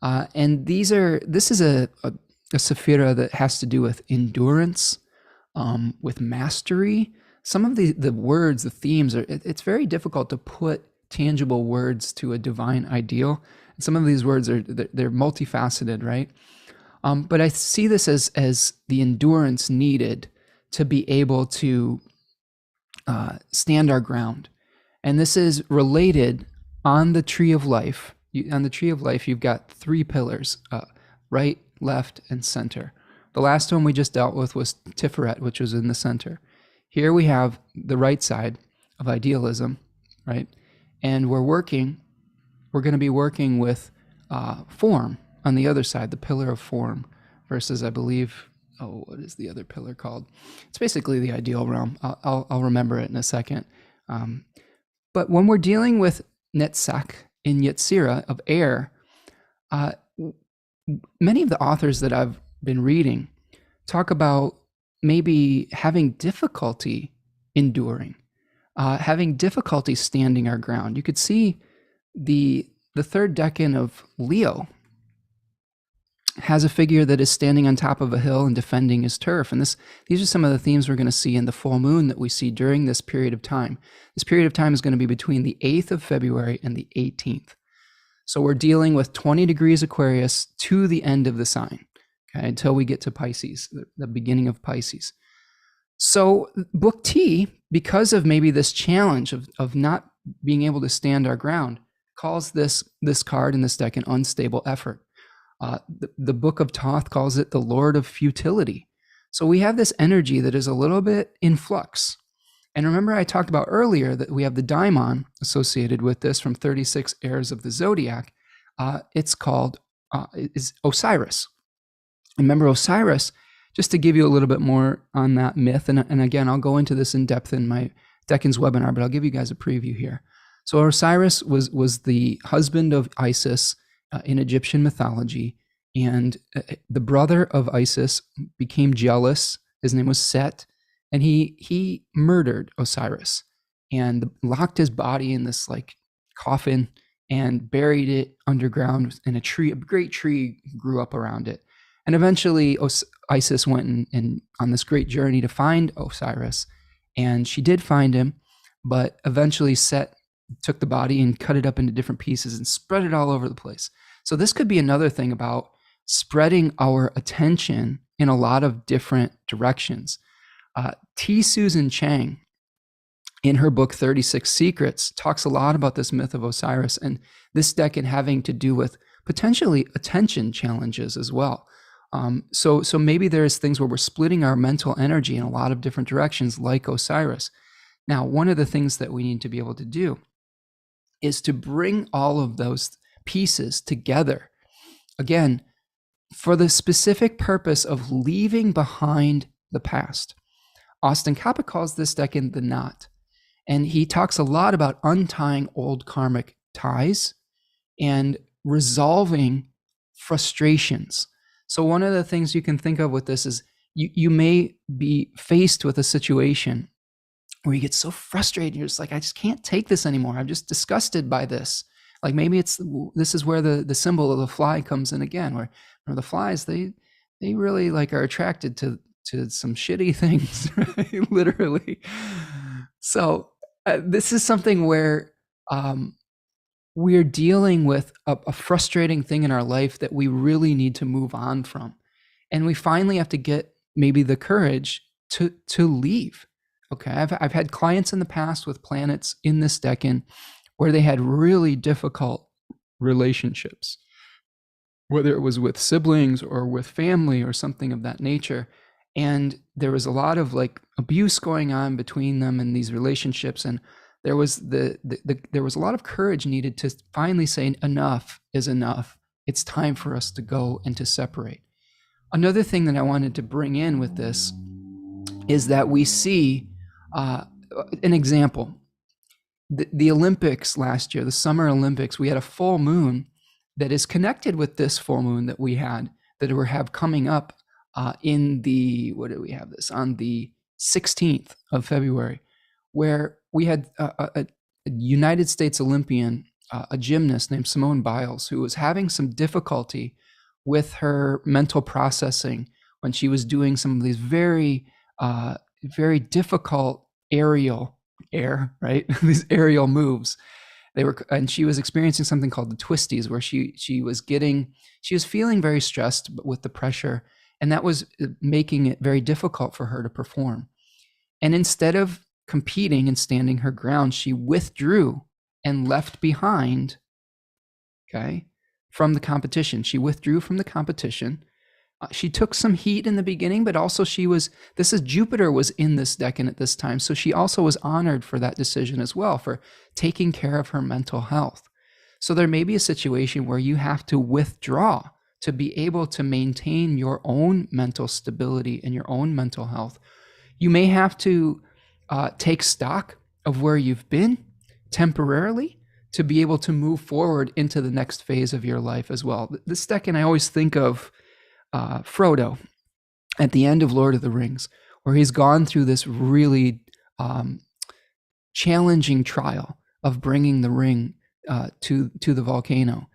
And this is a sephira that has to do with endurance, with mastery. Some of the words, the themes, it's very difficult to put tangible words to a divine ideal. And some of these words they're multifaceted, right? But I see this as the endurance needed to be able to stand our ground. And this is related on the tree of life. On the tree of life, you've got 3 pillars, right, left, and center. The last one we just dealt with was Tiferet, which was in the center. Here we have the right side of idealism, right? And we're going to be working with form on the other side, the pillar of form, versus, I believe, what is the other pillar called? It's basically the ideal realm. I'll remember it in a second. But when we're dealing with Netzach in Yetzirah of air, many of the authors that I've been reading talk about maybe having difficulty enduring, having difficulty standing our ground. You could see the third decan of Leo has a figure that is standing on top of a hill and defending his turf. And these are some of the themes we're going to see in the full moon that we see during this period of time. This period of time is going to be between the 8th of February and the 18th. So we're dealing with 20 degrees Aquarius to the end of the sign, okay, until we get to Pisces, the beginning of Pisces. So Book T, because of maybe this challenge of not being able to stand our ground, calls this card in this deck an unstable effort. The Book of Thoth calls it the Lord of Futility. So we have this energy that is a little bit in flux. And remember I talked about earlier that we have the daimon associated with this from 36 heirs of the zodiac. It's called is Osiris. Remember Osiris, just to give you a little bit more on that myth, and again, I'll go into this in depth in my Decans webinar, but I'll give you guys a preview here. So Osiris was the husband of Isis in Egyptian mythology, and the brother of Isis became jealous. His name was Set, and he murdered Osiris. and locked his body in this like coffin and buried it underground in a tree. A great tree grew up around it. And eventually Isis went and on this great journey to find Osiris. And she did find him, but eventually Set took the body and cut it up into different pieces and spread it all over the place. So this could be another thing about spreading our attention in a lot of different directions. T. Susan Chang, in her book 36 Secrets, talks a lot about this myth of Osiris and this decan having to do with potentially attention challenges as well. So maybe there's things where we're splitting our mental energy in a lot of different directions, like Osiris. Now, one of the things that we need to be able to do is to bring all of those pieces together, again, for the specific purpose of leaving behind the past. Austin Kappa calls this decan the knot. And he talks a lot about untying old karmic ties and resolving frustrations. So one of the things you can think of with this is you may be faced with a situation where you get so frustrated. You're just like, I just can't take this anymore. I'm just disgusted by this. Like maybe this is where the symbol of the fly comes in again, where the flies, they really like are attracted to some shitty things, right? Literally. So this is something where we're dealing with a frustrating thing in our life that we really need to move on from. And we finally have to get maybe the courage to leave. Okay, I've had clients in the past with planets in this decan where they had really difficult relationships, whether it was with siblings or with family or something of that nature. And there was a lot of like abuse going on between them in these relationships. And there was there was a lot of courage needed to finally say enough is enough. It's time for us to go and to separate. Another thing that I wanted to bring in with this is that we see an example. The Olympics last year, the Summer Olympics, we had a full moon that is connected with this full moon that we had, that we have coming up in the, what do we have this, on the 16th of February, where we had a United States Olympian, a gymnast named Simone Biles, who was having some difficulty with her mental processing when she was doing some of these very, very difficult these aerial moves. And she was experiencing something called the twisties, where she was feeling very stressed with the pressure, and that was making it very difficult for her to perform. And instead of competing and standing her ground, she withdrew and left behind, from the competition. She withdrew from the competition. She took some heat in the beginning, but also Jupiter was in this decan at this time. So she also was honored for that decision as well, for taking care of her mental health. So there may be a situation where you have to withdraw to be able to maintain your own mental stability and your own mental health. You may have to take stock of where you've been temporarily to be able to move forward into the next phase of your life as well. This decan, I always think of Frodo at the end of Lord of the Rings, where he's gone through this really challenging trial of bringing the ring to the volcano.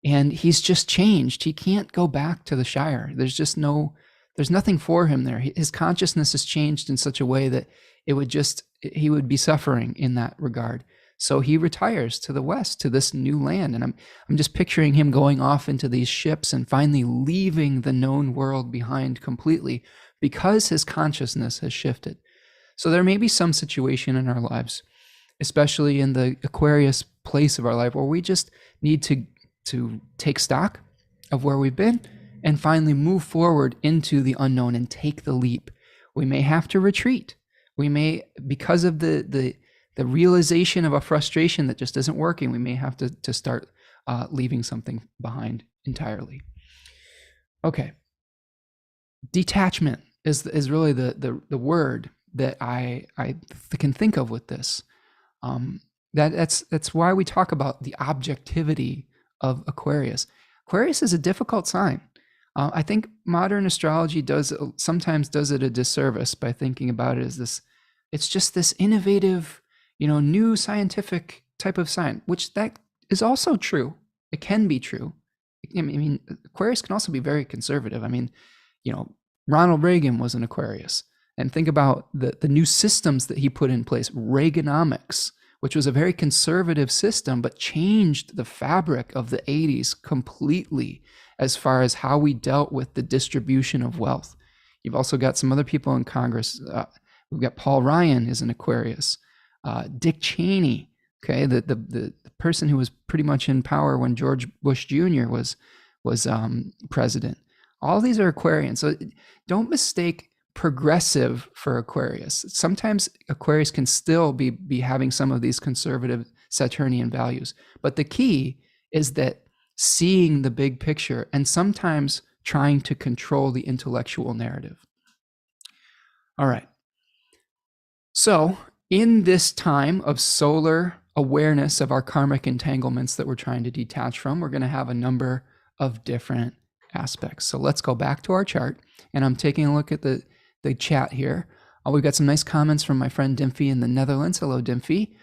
And he's just changed. He can't go back to the Shire. There's nothing for him there. His consciousness has changed in such a way that he would be suffering in that regard. So he retires to the west, to this new land. And I'm just picturing him going off into these ships and finally leaving the known world behind completely, because his consciousness has shifted. So there may be some situation in our lives, especially in the Aquarius place of our life, where we just need to take stock of where we've been and finally move forward into the unknown and take the leap. We may have to retreat. We may, because of the realization of a frustration that just isn't working, we may have to start leaving something behind entirely. Okay. Detachment is really the word that I can think of with this. That's why we talk about the objectivity of Aquarius. Aquarius is a difficult sign. I think modern astrology sometimes does it a disservice by thinking about it as this. It's just this innovative, new scientific type of sign, which that is also true. It can be true. I mean, Aquarius can also be very conservative. I mean, Ronald Reagan was an Aquarius. And think about the new systems that he put in place. Reaganomics, which was a very conservative system, but changed the fabric of the 80s completely as far as how we dealt with the distribution of wealth. You've also got some other people in Congress. We've got Paul Ryan is an Aquarius. Dick Cheney, okay, the person who was pretty much in power when George Bush Jr. was president. All these are Aquarians. So don't mistake progressive for Aquarius. Sometimes Aquarius can still be having some of these conservative Saturnian values. But the key is that seeing the big picture and sometimes trying to control the intellectual narrative. All right. So in this time of solar awareness of our karmic entanglements that we're trying to detach from, we're going to have a number of different aspects. So let's go back to our chart, and I'm taking a look at the chat here. We've got some nice comments from my friend Dimfy in the Netherlands. Hello, Dimfy.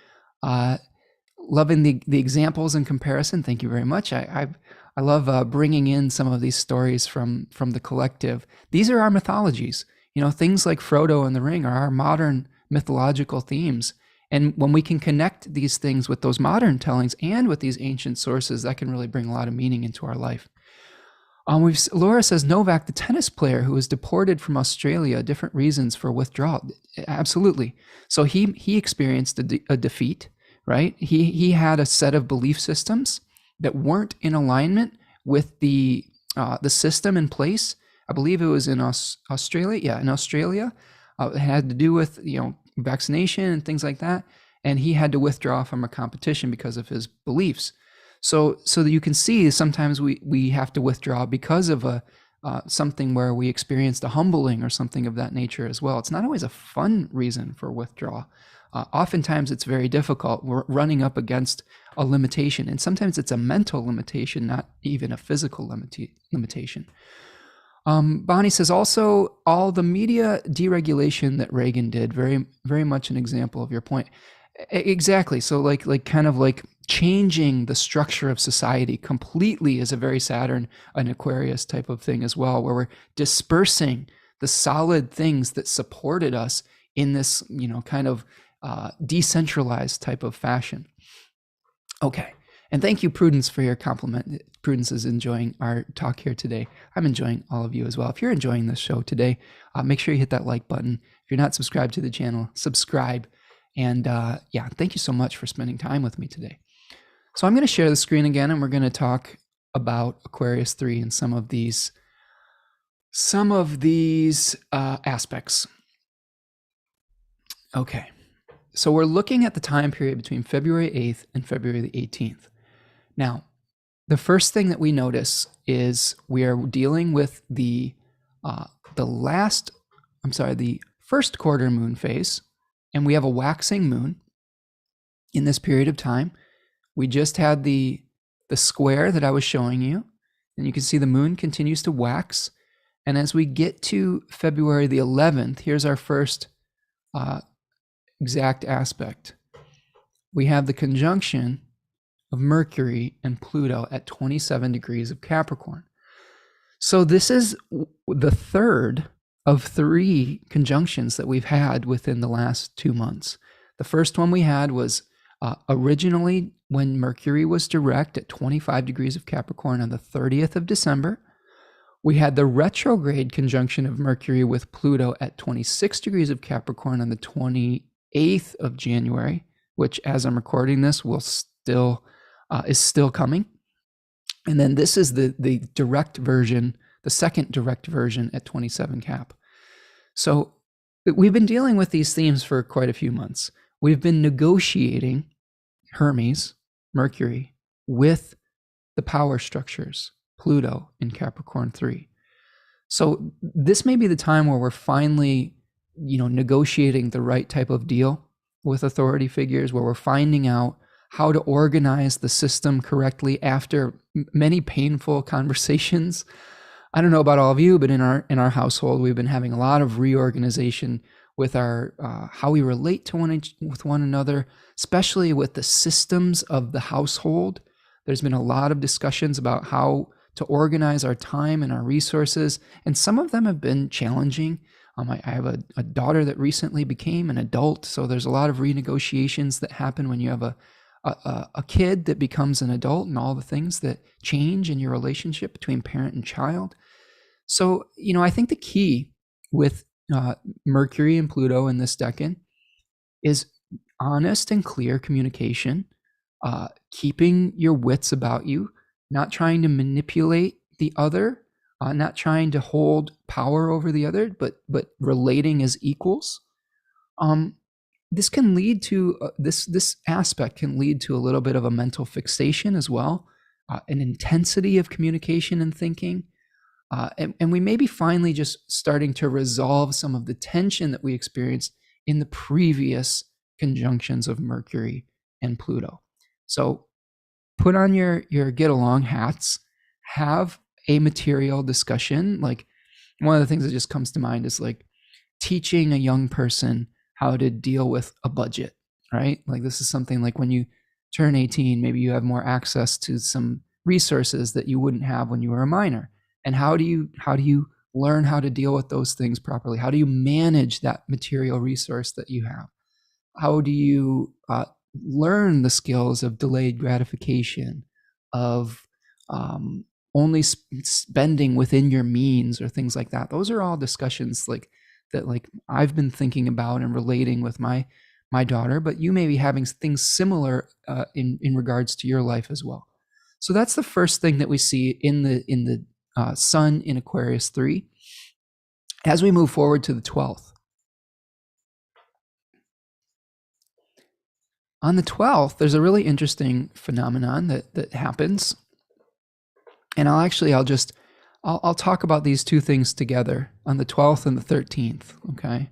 Loving the examples and comparison. Thank you very much. I love bringing in some of these stories from the collective. These are our mythologies. Things like Frodo and the Ring are our modern mythological themes. And when we can connect these things with those modern tellings and with these ancient sources, that can really bring a lot of meaning into our life. Laura says Novak, the tennis player who was deported from Australia, different reasons for withdrawal. Absolutely. So he experienced a defeat, right? He had a set of belief systems that weren't in alignment with the system in place. I believe it was in Australia. Yeah, in Australia. It had to do with vaccination and things like that. And he had to withdraw from a competition because of his beliefs. So that you can see sometimes we have to withdraw because of something where we experienced a humbling or something of that nature as well. It's not always a fun reason for withdrawal. Oftentimes it's very difficult. We're running up against a limitation, and sometimes it's a mental limitation, not even a physical limitation. Bonnie says also all the media deregulation that Reagan did, very, very much an example of your point. Exactly. So like kind of like changing the structure of society completely is a very Saturn and Aquarius type of thing as well, where we're dispersing the solid things that supported us in this, kind of decentralized type of fashion. Okay. And thank you, Prudence, for your compliment. Prudence is enjoying our talk here today. I'm enjoying all of you as well. If you're enjoying this show today, make sure you hit that like button. If you're not subscribed to the channel, subscribe. And thank you so much for spending time with me today. So I'm going to share the screen again, and we're going to talk about Aquarius 3 and some of these aspects. Okay. So we're looking at the time period between February 8th and February the 18th. Now, the first thing that we notice is we are dealing with the first quarter moon phase, and we have a waxing moon in this period of time. We just had the square that I was showing you, and you can see the moon continues to wax. And as we get to February the 11th, here's our first exact aspect. We have the conjunction of Mercury and Pluto at 27 degrees of Capricorn. So this is the third of 3 conjunctions that we've had within the last 2 months. The first one we had was originally when Mercury was direct at 25 degrees of Capricorn on the 30th of December. We had the retrograde conjunction of Mercury with Pluto at 26 degrees of Capricorn on the 28th of January, which as I'm recording this is still coming. And then this is the direct version, the second direct version at 27 Cap. So we've been dealing with these themes for quite a few months. We've been negotiating Hermes, Mercury, with the power structures, Pluto in Capricorn 3. So this may be the time where we're finally, negotiating the right type of deal with authority figures, where we're finding out how to organize the system correctly after many painful conversations. I don't know about all of you, but in our household, we've been having a lot of reorganization with our how we relate to with one another, especially with the systems of the household. There's been a lot of discussions about how to organize our time and our resources, and some of them have been challenging. I have a daughter that recently became an adult, so there's a lot of renegotiations that happen when you have a kid that becomes an adult, and all the things that change in your relationship between parent and child. So, I think the key with Mercury and Pluto in this decan is honest and clear communication, keeping your wits about you, not trying to manipulate the other, not trying to hold power over the other, but relating as equals. This can lead to this aspect can lead to a little bit of a mental fixation as well, an intensity of communication and thinking. And we may be finally just starting to resolve some of the tension that we experienced in the previous conjunctions of Mercury and Pluto. So put on your get along hats, have a material discussion. Like, one of the things that just comes to mind is like teaching a young person how to deal with a budget, right? Like, this is something like when you turn 18, maybe you have more access to some resources that you wouldn't have when you were a minor. And how do you learn how to deal with those things properly? How do you manage that material resource that you have? How do you learn the skills of delayed gratification, of only spending within your means, or things like that? Those are all discussions like I've been thinking about and relating with my daughter, but you may be having things similar in regards to your life as well. So that's the first thing that we see in the Sun in Aquarius 3. As we move forward to the 12th, on the 12th, there's a really interesting phenomenon that happens, and I'll talk about these two things together on the 12th and the 13th. Okay,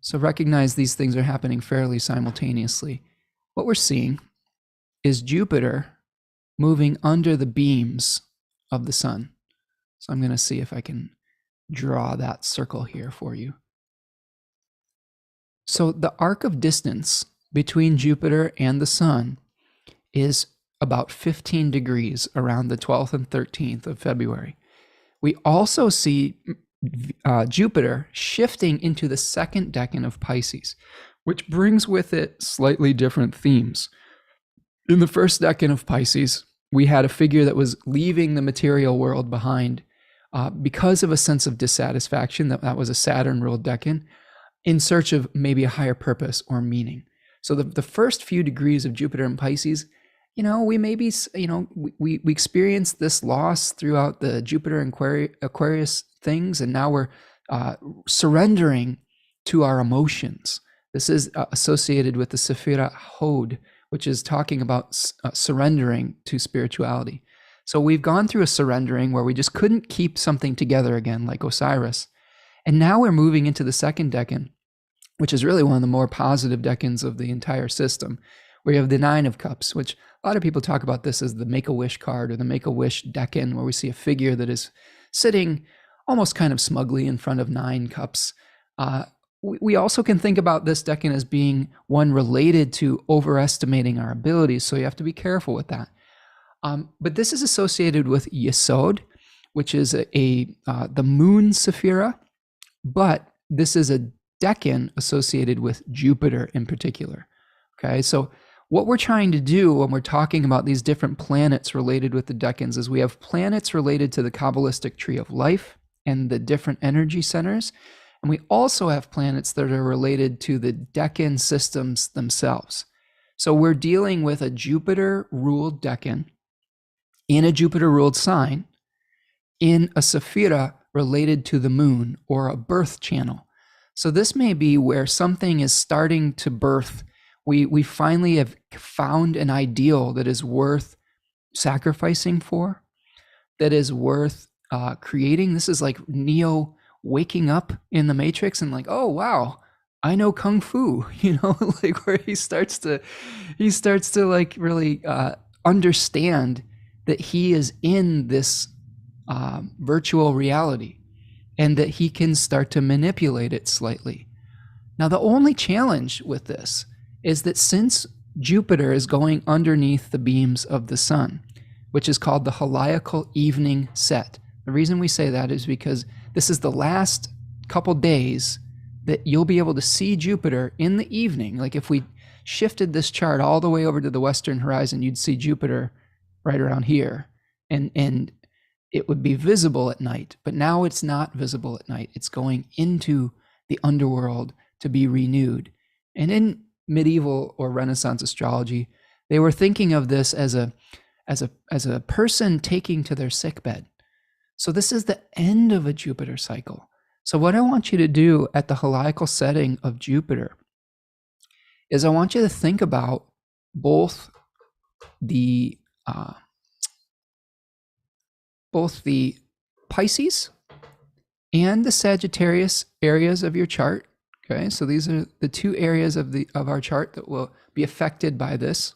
so recognize these things are happening fairly simultaneously. What we're seeing is Jupiter moving under the beams of the Sun. So I'm going to see if I can draw that circle here for you. So the arc of distance between Jupiter and the Sun is about 15 degrees around the 12th and 13th of February. We also see Jupiter shifting into the second decan of Pisces, which brings with it slightly different themes. In the first decan of Pisces, we had a figure that was leaving the material world behind because of a sense of dissatisfaction. That was a Saturn-ruled decan, in search of maybe a higher purpose or meaning. So the first few degrees of Jupiter in Pisces, we maybe, we experienced this loss throughout the Jupiter and Aquarius things, and now we're surrendering to our emotions. This is associated with the Sephira Hod, which is talking about surrendering to spirituality. So we've gone through a surrendering where we just couldn't keep something together again, like Osiris. And now we're moving into the second decan, which is really one of the more positive decans of the entire system, where you have the Nine of Cups, which a lot of people talk about this as the Make-A-Wish card, or the Make-A-Wish decan, where we see a figure that is sitting almost kind of smugly in front of 9 cups. We also can think about this decan as being one related to overestimating our abilities, so you have to be careful with that. But this is associated with Yesod, which is the moon Sephira, but this is a decan associated with Jupiter in particular. Okay, so what we're trying to do when we're talking about these different planets related with the decans is we have planets related to the Kabbalistic tree of life and the different energy centers, and we also have planets that are related to the decan systems themselves. So we're dealing with a Jupiter-ruled decan in a Jupiter-ruled sign in a Sephira related to the moon, or a birth channel. So this may be where something is starting to birth. We finally have found an ideal that is worth sacrificing for, that is worth creating. This is like Neo waking up in the Matrix and like, oh wow, I know Kung Fu, like where he starts to like really understand that he is in this virtual reality, and that he can start to manipulate it slightly. Now, the only challenge with this is that since Jupiter is going underneath the beams of the sun, which is called the heliacal evening set. The reason we say that is because this is the last couple days that you'll be able to see Jupiter in the evening. Like if we shifted this chart all the way over to the western horizon, you'd see Jupiter right around here, and it would be visible at night. But now it's not visible at night. It's going into the underworld to be renewed. And in medieval or Renaissance astrology, they were thinking of this as a person taking to their sickbed. So this is the end of a Jupiter cycle. So what I want you to do at the heliacal setting of Jupiter is I want you to think about both the Pisces and the Sagittarius areas of your chart. Okay, so these are the two areas of our chart that will be affected by this.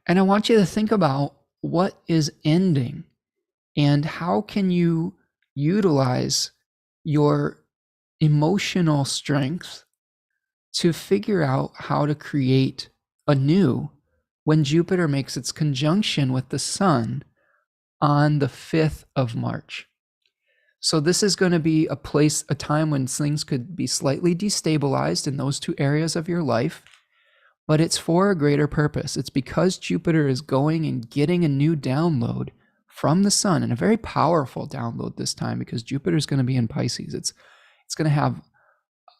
And I want you to think about what is ending and how can you utilize your emotional strength to figure out how to create anew when Jupiter makes its conjunction with the sun on the 5th of March. So this is going to be a time when things could be slightly destabilized in those two areas of your life, but it's for a greater purpose. It's because Jupiter is going and getting a new download from the sun, and a very powerful download this time because Jupiter is going to be in Pisces. It's going to have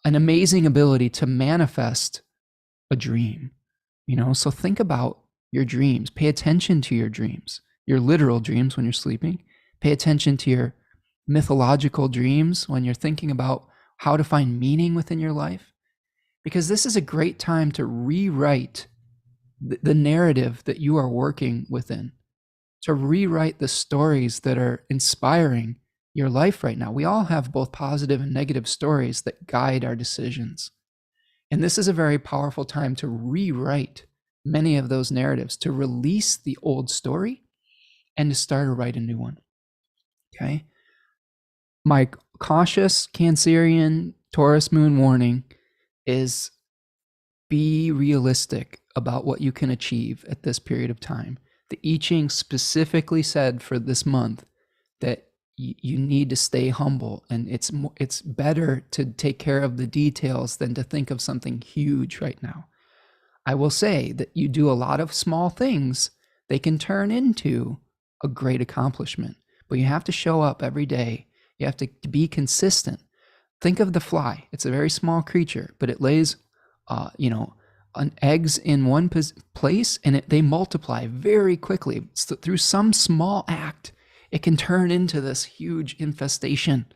an amazing ability to manifest a dream, so think about your dreams. Pay attention to your dreams, your literal dreams when you're sleeping. Pay attention to your mythological dreams when you're thinking about how to find meaning within your life, because this is a great time to rewrite the narrative that you are working within, to rewrite the stories that are inspiring your life right now. We all have both positive and negative stories that guide our decisions. And this is a very powerful time to rewrite many of those narratives, to release the old story and to start to write a new one. Okay? My cautious Cancerian Taurus moon warning is be realistic about what you can achieve at this period of time. The I-Ching specifically said for this month that you need to stay humble, and it's better to take care of the details than to think of something huge right now. I will say that you do a lot of small things, they can turn into a great accomplishment, but you have to show up every day. You have to be consistent. Think of the fly. It's a very small creature, but it lays, eggs in one place, and they multiply very quickly. So through some small act, it can turn into this huge infestation.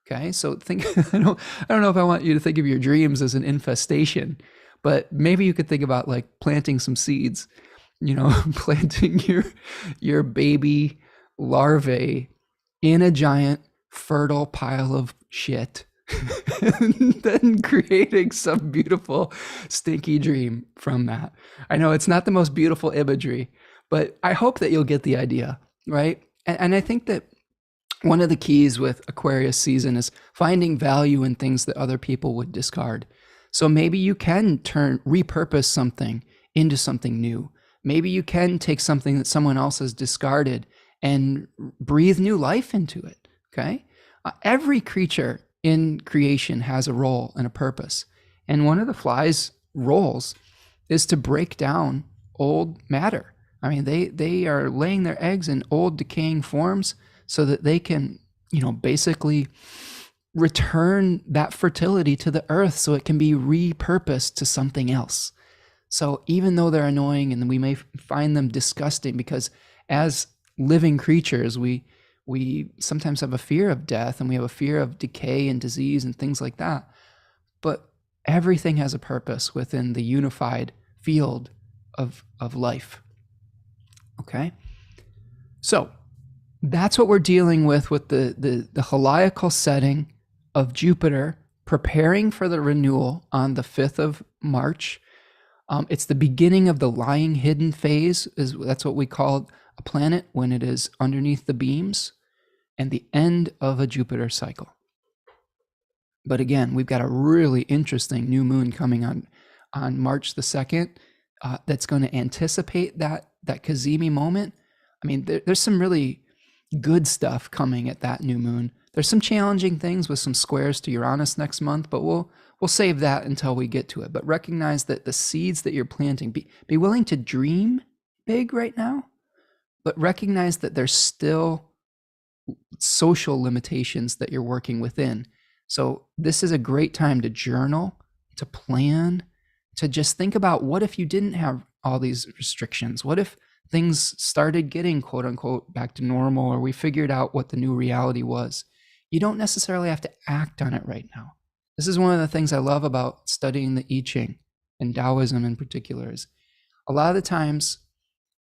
Okay, so think. I don't know if I want you to think of your dreams as an infestation, but maybe you could think about like planting some seeds. Planting your baby larvae in a giant fertile pile of shit, and then creating some beautiful stinky dream from that. I know it's not the most beautiful imagery, but I hope that you'll get the idea, right? And I think that one of the keys with Aquarius season is finding value in things that other people would discard. So maybe you can repurpose something into something new. Maybe you can take something that someone else has discarded and breathe new life into it, okay? Every creature in creation has a role and a purpose. And one of the fly's roles is to break down old matter. I mean, they are laying their eggs in old decaying forms so that they can, basically return that fertility to the earth so it can be repurposed to something else. So even though they're annoying and we may find them disgusting, because as living creatures, we sometimes have a fear of death and we have a fear of decay and disease and things like that. But everything has a purpose within the unified field of life. Okay? So that's what we're dealing with the heliacal setting of Jupiter preparing for the renewal on the 5th of March. It's the beginning of the lying hidden phase. That's what we call a planet when it is underneath the beams, and the end of a Jupiter cycle. But again, we've got a really interesting new moon coming on March the 2nd that's going to anticipate that Kazemi moment. I mean, there's some really good stuff coming at that new moon. There's some challenging things with some squares to Uranus next month, but we'll save that until we get to it. But recognize that the seeds that you're planting, be willing to dream big right now, but recognize that there's still social limitations that you're working within. So this is a great time to journal, to plan, to just think about, what if you didn't have all these restrictions? What if things started getting quote unquote back to normal, or we figured out what the new reality was? You don't necessarily have to act on it right now. This is one of the things I love about studying the I-Ching and Taoism in particular, is a lot of the times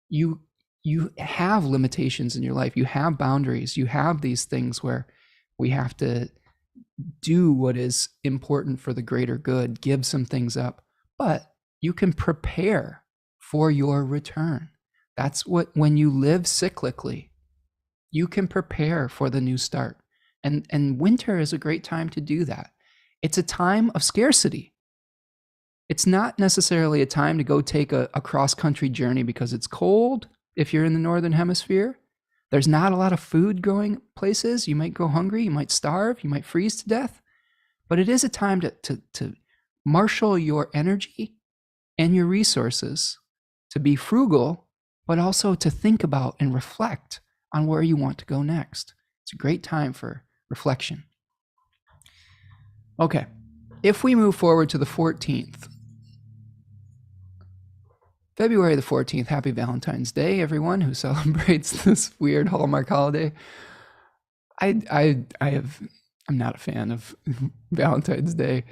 you have limitations in your life. You have boundaries. You have these things where we have to do what is important for the greater good, give some things up, but you can prepare for your return. That's when you live cyclically, you can prepare for the new start. And winter is a great time to do that. It's a time of scarcity. It's not necessarily a time to go take a cross-country journey because it's cold. If you're in the Northern Hemisphere, there's not a lot of food growing places. You might go hungry, you might starve, you might freeze to death. But it is a time to marshal your energy and your resources, to be frugal, but also to think about and reflect on where you want to go next. It's a great time for reflection. Okay, if we move forward to the 14th, February the 14th, happy Valentine's Day, everyone who celebrates this weird Hallmark holiday. I'm not a fan of Valentine's Day.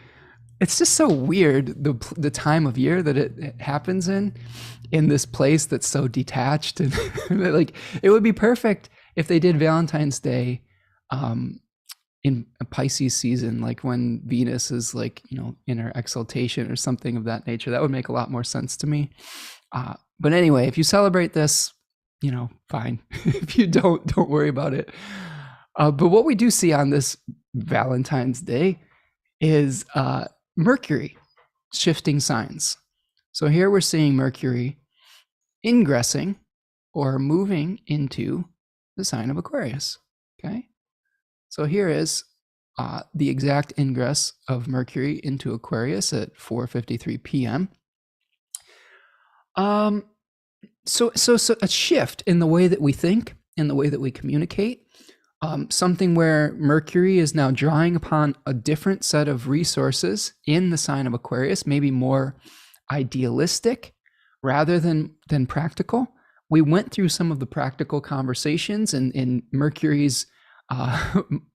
It's just so weird, the time of year that it happens in this place that's so detached. And like, it would be perfect if they did Valentine's Day in a Pisces season, like when Venus is like, in her exaltation or something of that nature. That would make a lot more sense to me. But anyway, if you celebrate this, fine. If you don't worry about it. But what we do see on this Valentine's Day is Mercury shifting signs. So here we're seeing Mercury ingressing or moving into the sign of Aquarius. Okay. So here is the exact ingress of Mercury into Aquarius at 4:53 p.m. So a shift in the way that we think, in the way that we communicate, something where Mercury is now drawing upon a different set of resources in the sign of Aquarius, maybe more idealistic rather than practical. We went through some of the practical conversations in Mercury's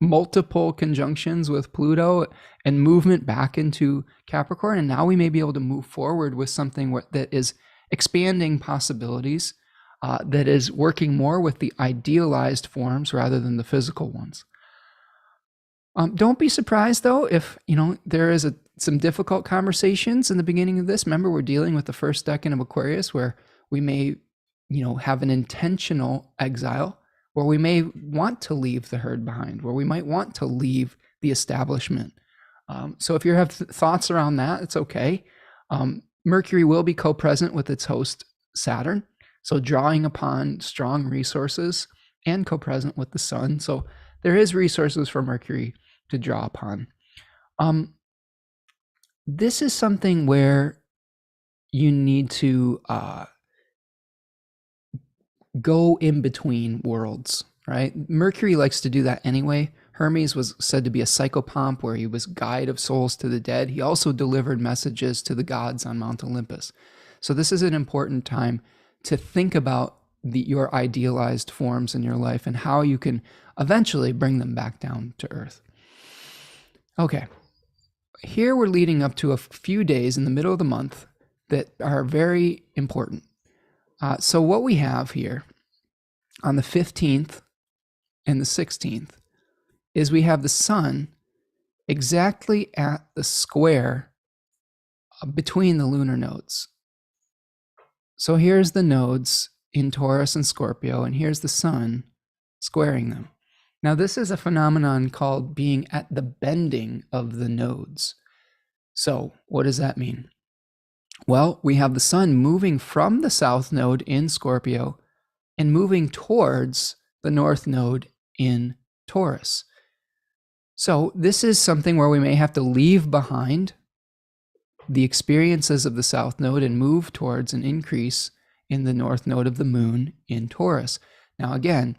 multiple conjunctions with Pluto and movement back into Capricorn. And now we may be able to move forward with something that is expanding possibilities, that is working more with the idealized forms rather than the physical ones. Don't be surprised though if there is some difficult conversations in the beginning of this. Remember, we're dealing with the first decan of Aquarius, where we may have an intentional exile, where we may want to leave the herd behind, where we might want to leave the establishment. So if you have thoughts around that, it's okay. Mercury will be co-present with its host Saturn, so drawing upon strong resources, and co-present with the Sun. So there is resources for Mercury to draw upon. This is something where you need to go in between worlds, right? Mercury likes to do that anyway. Hermes was said to be a psychopomp, where he was guide of souls to the dead. He also delivered messages to the gods on Mount Olympus. So this is an important time to think about your idealized forms in your life and how you can eventually bring them back down to earth. Okay, here we're leading up to a few days in the middle of the month that are very important. So what we have here on the 15th and the 16th is we have the Sun exactly at the square between the lunar nodes. So here's the nodes in Taurus and Scorpio, and here's the Sun squaring them. Now, this is a phenomenon called being at the bending of the nodes. So what does that mean? Well, we have the sun moving from the south node in Scorpio and moving towards the north node in Taurus. So this is something where we may have to leave behind the experiences of the south node and move towards an increase in the north node of the moon in Taurus. Now, again,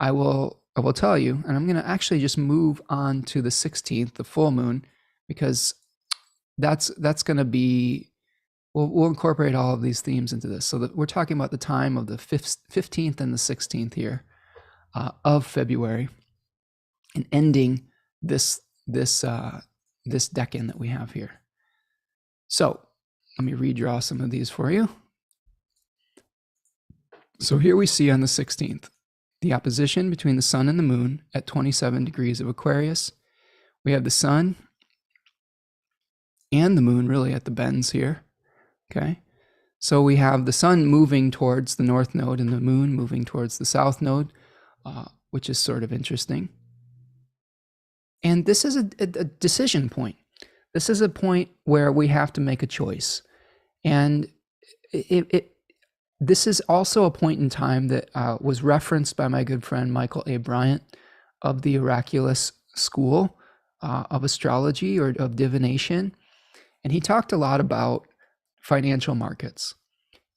I will tell you, and I'm going to actually just move on to the 16th, the full moon, because that's going to be, we'll incorporate all of these themes into this. So that we're talking about the time of the 15th and the 16th here of February, and ending this decan that we have here. So let me redraw some of these for you. So here we see on the 16th, the opposition between the sun and the moon at 27 degrees of Aquarius. We have the sun and the moon really at the bends here, okay? So we have the sun moving towards the north node and the moon moving towards the south node, which is sort of interesting. And this is a decision point. This is a point where we have to make a choice. And this is also a point in time that was referenced by my good friend Michael A. Bryant of the Oraculus School of Astrology or of Divination. And he talked a lot about financial markets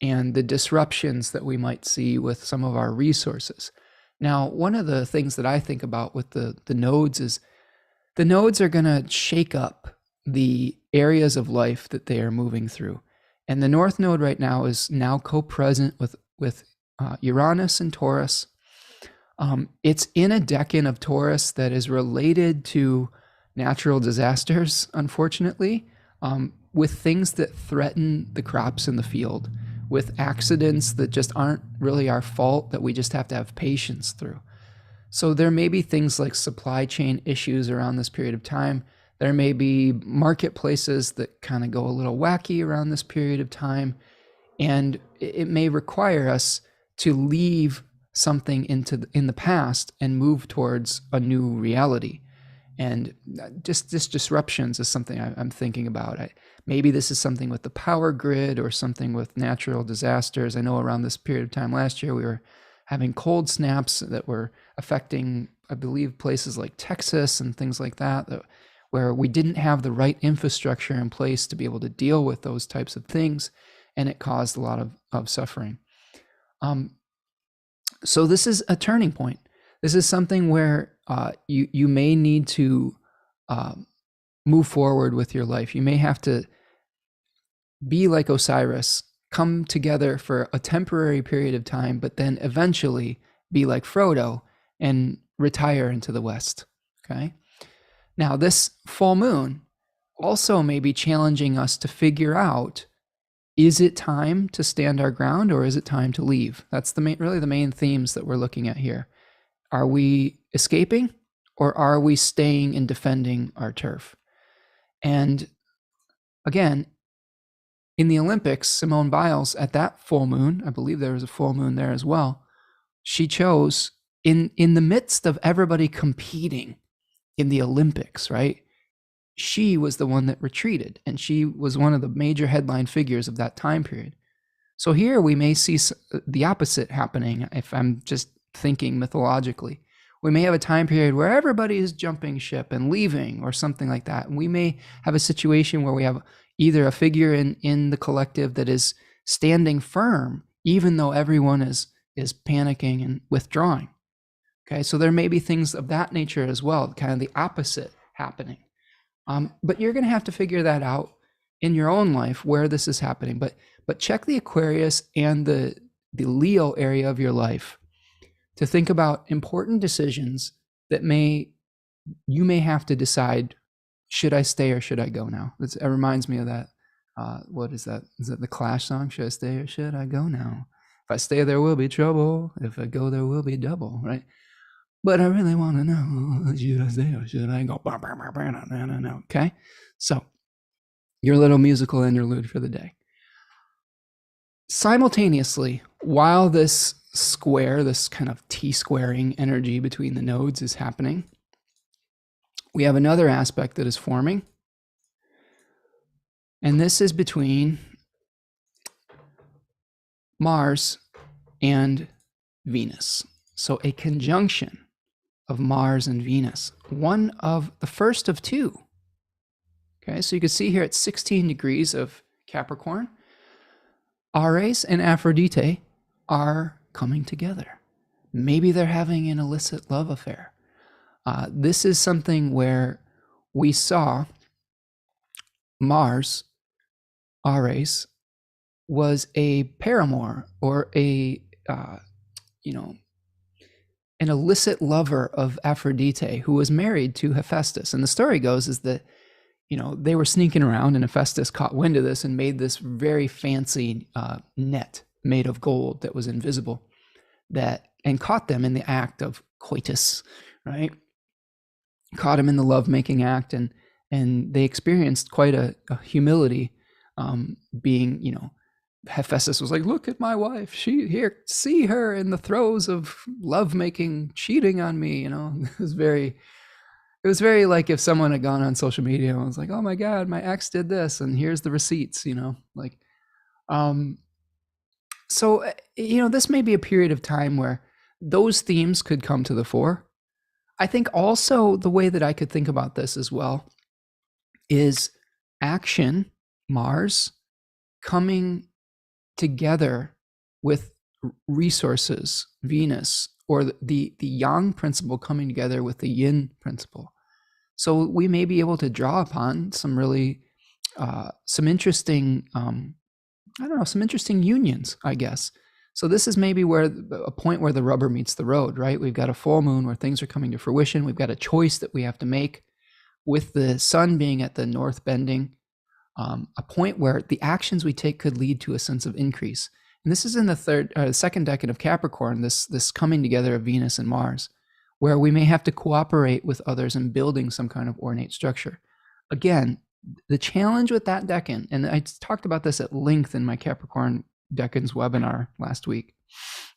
and the disruptions that we might see with some of our resources. Now, one of the things that I think about with the nodes is the nodes are going to shake up the areas of life that they are moving through. And the North Node right now is now co-present with Uranus and Taurus. It's in a decan of Taurus that is related to natural disasters, unfortunately, with things that threaten the crops in the field, with accidents that just aren't really our fault, that we just have to have patience through. So there may be things like supply chain issues around this period of time. There may be marketplaces that kind of go a little wacky around this period of time. And it may require us to leave something in the past and move towards a new reality. And just this disruptions is something I'm thinking about. Maybe this is something with the power grid or something with natural disasters. I know around this period of time last year, we were having cold snaps that were affecting, I believe, places like Texas and things like that, where we didn't have the right infrastructure in place to be able to deal with those types of things, and it caused a lot of suffering. So this is a turning point. This is something where you may need to move forward with your life. You may have to be like Osiris, come together for a temporary period of time, but then eventually be like Frodo and retire into the West, okay? Now, this full moon also may be challenging us to figure out, is it time to stand our ground or is it time to leave? That's really the main themes that we're looking at here. Are we escaping or are we staying and defending our turf? And again, in the Olympics, Simone Biles, at that full moon, I believe there was a full moon there as well, she chose, in the midst of everybody competing in the Olympics, right? She was the one that retreated, and she was one of the major headline figures of that time period. So here we may see the opposite happening, if I'm just thinking mythologically. We may have a time period where everybody is jumping ship and leaving or something like that. And we may have a situation where we have either a figure in the collective that is standing firm, even though everyone is panicking and withdrawing. Okay, so there may be things of that nature as well, kind of the opposite happening. But you're going to have to figure that out in your own life where this is happening. But check the Aquarius and the Leo area of your life to think about important decisions that you may have to decide, should I stay or should I go now? It reminds me of that. What is that? Is that the Clash song? Should I stay or should I go now? If I stay, there will be trouble. If I go, there will be double, right? But I really want to know, should I stay or should I go? Okay? So, your little musical interlude for the day. Simultaneously, while this square, this kind of T-squaring energy between the nodes is happening. We have another aspect that is forming, and this is between Mars and Venus. So a conjunction of Mars and Venus, one of the first of two. Okay, so you can see here at 16 degrees of Capricorn, Aries and Aphrodite are coming together. Maybe they're having an illicit love affair. This is something where we saw Mars, Aries, was a paramour or an illicit lover of Aphrodite who was married to Hephaestus. And the story goes is that, they were sneaking around and Hephaestus caught wind of this and made this very fancy net made of gold that was invisible and caught them in the act of coitus, right? Caught him in the lovemaking act, and they experienced quite a humility being, Hephaestus was like, look at my wife. See her in the throes of lovemaking, cheating on me. It was very like if someone had gone on social media and was like, oh my God, my ex did this, and here's the receipts, So, this may be a period of time where those themes could come to the fore. I think also the way that I could think about this as well is action, Mars, coming together with resources, Venus, or the yang principle coming together with the yin principle. So we may be able to draw upon some really, some interesting, some interesting unions, I guess. So this is maybe a point where the rubber meets the road, right? We've got a full moon where things are coming to fruition. We've got a choice that we have to make with the sun being at the north bending, a point where the actions we take could lead to a sense of increase. And this is in the second decan of Capricorn, this coming together of Venus and Mars, where we may have to cooperate with others in building some kind of ornate structure. Again, the challenge with that decan, and I talked about this at length in my Capricorn decans webinar last week,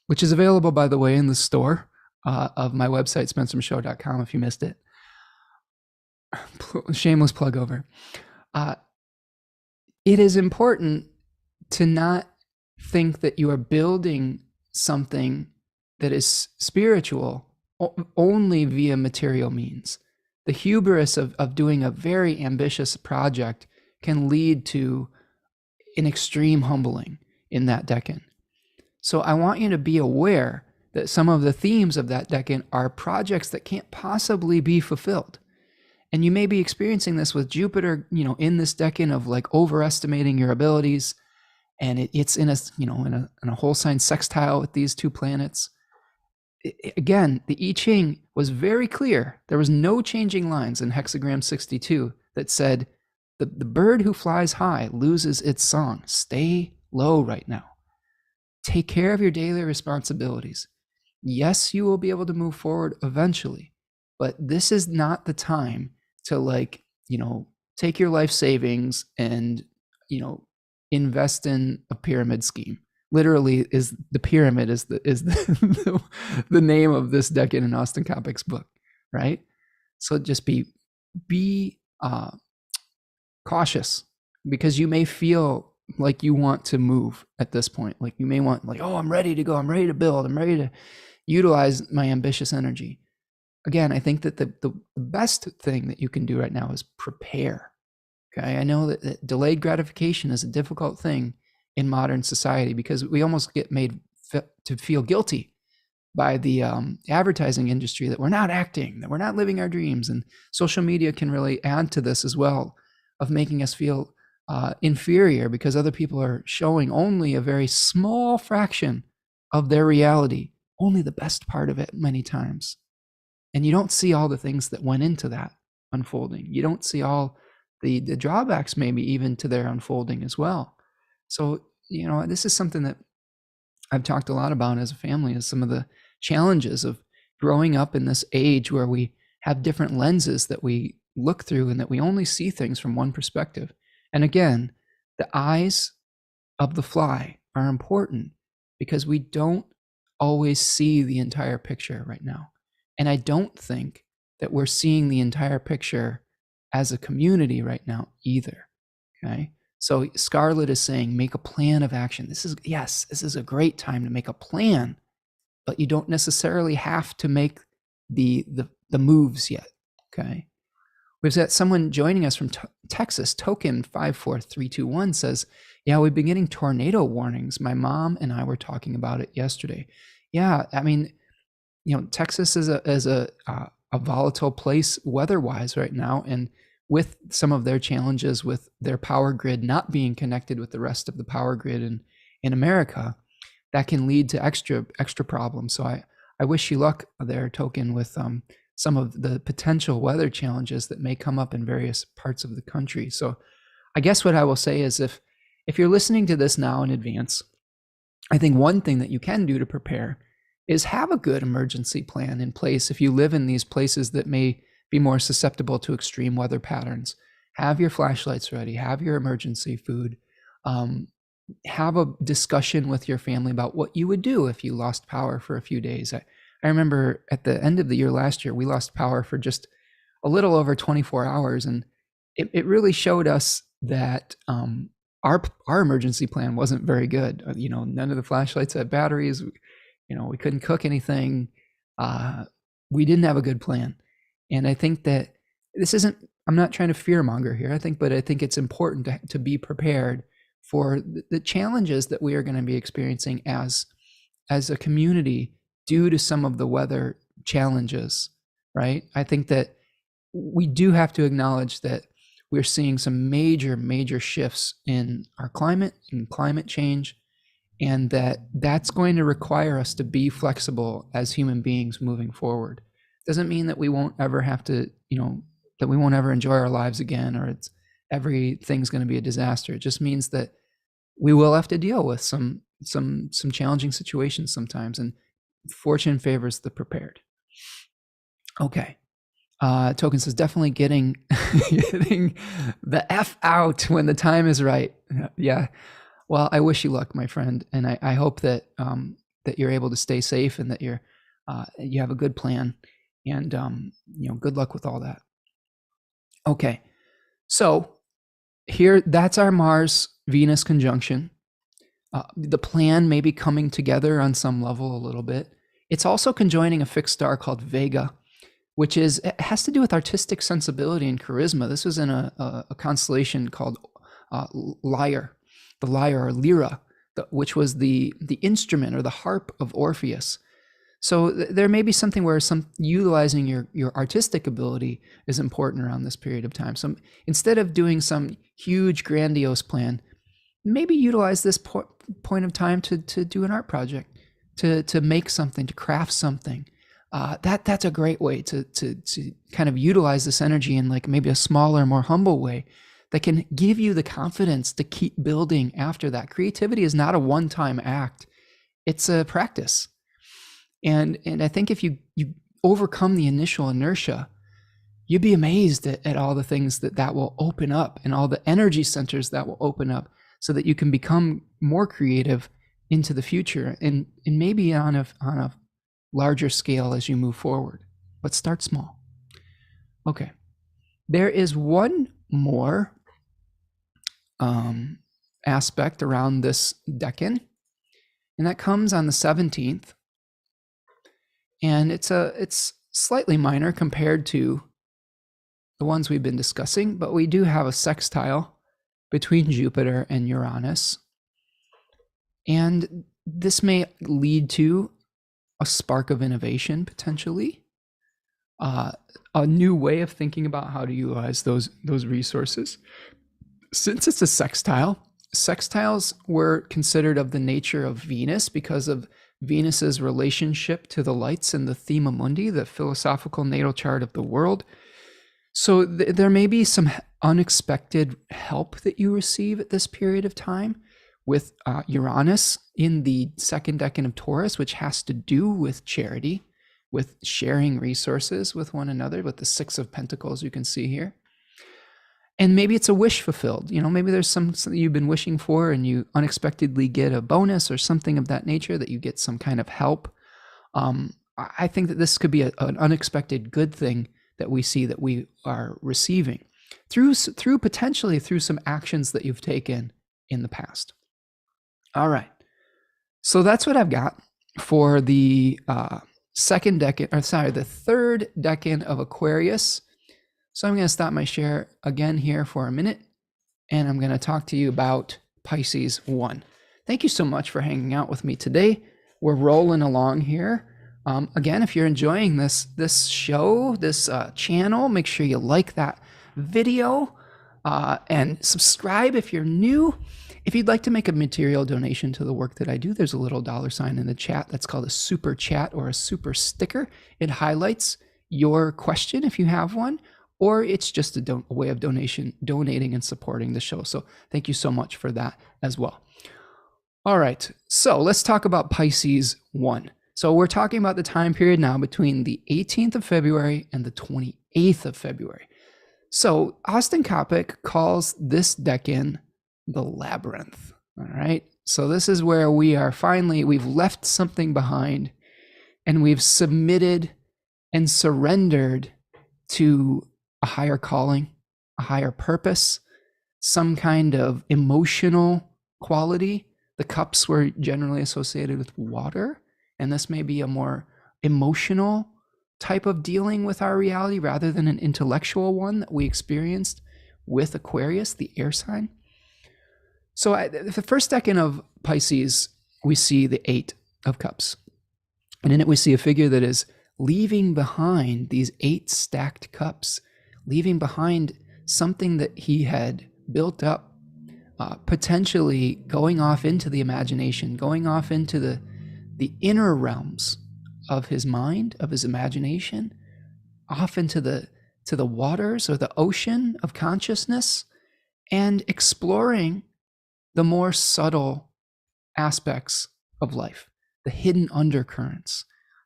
which is available, by the way, in the store of my website, spencermichaud.com, if you missed it. Shameless plug over. It is important to not think that you are building something that is spiritual only via material means. The hubris of doing a very ambitious project can lead to an extreme humbling in that decan. So I want you to be aware that some of the themes of that decan are projects that can't possibly be fulfilled. And you may be experiencing this with Jupiter, in this decan of like overestimating your abilities, and it's in a whole sign sextile with these two planets. Again, the I-Ching was very clear. There was no changing lines in hexagram 62 that said, the bird who flies high loses its song. Stay low right now. Take care of your daily responsibilities. Yes, you will be able to move forward eventually, but this is not the time to take your life savings and, invest in a pyramid scheme. Literally, the pyramid is the name of this decan in Austin Kopic's book, right? So just be cautious, because you may feel like you want to move at this point. Like you may want, I'm ready to go. I'm ready to build. I'm ready to utilize my ambitious energy. Again, I think that the best thing that you can do right now is prepare. Okay, I know that delayed gratification is a difficult thing in modern society because we almost get made to feel guilty by the advertising industry that we're not acting, that we're not living our dreams. And social media can really add to this as well, of making us feel inferior because other people are showing only a very small fraction of their reality, only the best part of it many times. And you don't see all the things that went into that unfolding. You don't see all the drawbacks, maybe even to their unfolding as well. So, this is something that I've talked a lot about as a family, is some of the challenges of growing up in this age where we have different lenses that we look through and that we only see things from one perspective. And again, the eyes of the fly are important because we don't always see the entire picture right now. And I don't think that we're seeing the entire picture as a community right now either. Okay. So Scarlett is saying, make a plan of action. This is a great time to make a plan, but you don't necessarily have to make the moves yet. Okay. We've got someone joining us from Texas. Token 54321 says, yeah, we've been getting tornado warnings. My mom and I were talking about it yesterday. Yeah, I mean, Texas is a volatile place weather-wise right now, and with some of their challenges with their power grid not being connected with the rest of the power grid in America, that can lead to extra problems. So I wish you luck there, Token, with some of the potential weather challenges that may come up in various parts of the country. So I guess what I will say is if you're listening to this now in advance, I think one thing that you can do to prepare is have a good emergency plan in place. If you live in these places that may be more susceptible to extreme weather patterns, have your flashlights ready, have your emergency food, have a discussion with your family about what you would do if you lost power for a few days. I remember at the end of the year last year, we lost power for just a little over 24 hours. And it really showed us that our emergency plan wasn't very good. None of the flashlights had batteries. We couldn't cook anything. We didn't have a good plan. And I think that I'm not trying to fearmonger here. I think it's important to be prepared for the challenges that we are going to be experiencing as a community due to some of the weather challenges, right? I think that we do have to acknowledge that we're seeing some major shifts in our climate and climate change, and that's going to require us to be flexible as human beings moving forward. Doesn't mean that we won't ever have to, that we won't ever enjoy our lives again, or everything's going to be a disaster. It just means that we will have to deal with some challenging situations sometimes, and fortune favors the prepared. Okay. Token says, definitely getting the F out when the time is right. Yeah. Well, I wish you luck, my friend. And I hope that you're able to stay safe and that you have a good plan, and good luck with all that. Okay. So here, that's our Mars Venus conjunction. The plan may be coming together on some level a little bit. It's also conjoining a fixed star called Vega, which it has to do with artistic sensibility and charisma. This was in a constellation called Lyre, the Lyre or Lyra, which was the instrument or the harp of Orpheus. So there may be something where utilizing your artistic ability is important around this period of time. So instead of doing some huge grandiose plan, maybe utilize this point of time to do an art project, to make something, to craft something. That's a great way to kind of utilize this energy in like maybe a smaller, more humble way that can give you the confidence to keep building after that. Creativity is not a one-time act. It's a practice. And I think if you overcome the initial inertia, you'd be amazed at all the things that will open up, and all the energy centers that will open up, so that you can become more creative into the future, and maybe on a larger scale as you move forward. But start small. Okay. There is one more aspect around this decan, and that comes on the 17th. And it's slightly minor compared to the ones we've been discussing, but we do have a sextile between Jupiter and Uranus. And this may lead to a spark of innovation, potentially, a new way of thinking about how to utilize those resources. Since it's a sextile, sextiles were considered of the nature of Venus because of Venus's relationship to the lights in the Thema Mundi, the philosophical natal chart of the world. So there may be some unexpected help that you receive at this period of time with Uranus in the second decan of Taurus, which has to do with charity, with sharing resources with one another, with the Six of Pentacles you can see here. And maybe it's a wish fulfilled. Maybe there's something you've been wishing for and you unexpectedly get a bonus or something of that nature, that you get some kind of help. I think that this could be an unexpected good thing that we see that we are receiving through potentially through some actions that you've taken in the past. All right. So that's what I've got for the the third decan of Aquarius. So I'm going to stop my share again here for a minute, and I'm going to talk to you about Pisces 1. Thank you so much for hanging out with me today. We're rolling along here. Again, if you're enjoying this show, this channel, make sure you like that video and subscribe if you're new. If you'd like to make a material donation to the work that I do, there's a little $sign in the chat. That's called a super chat or a super sticker. It highlights your question if you have one, or it's just a way of donating and supporting the show. So thank you so much for that as well. All right, so let's talk about Pisces 1. So we're talking about the time period now between the 18th of February and the 28th of February. So Austin Coppock calls this decan the labyrinth. All right. So this is where we've left something behind, and we've submitted and surrendered to a higher calling, a higher purpose, some kind of emotional quality. The cups were generally associated with water, and this may be a more emotional type of dealing with our reality rather than an intellectual one that we experienced with Aquarius, the air sign. So the first decan of Pisces, we see the 8 of Cups. And in it, we see a figure that is leaving behind these 8 stacked cups, leaving behind something that he had built up, potentially going off into the imagination, going off into the inner realms of his mind, of his imagination, off into the waters or the ocean of consciousness, and exploring the more subtle aspects of life, the hidden undercurrents,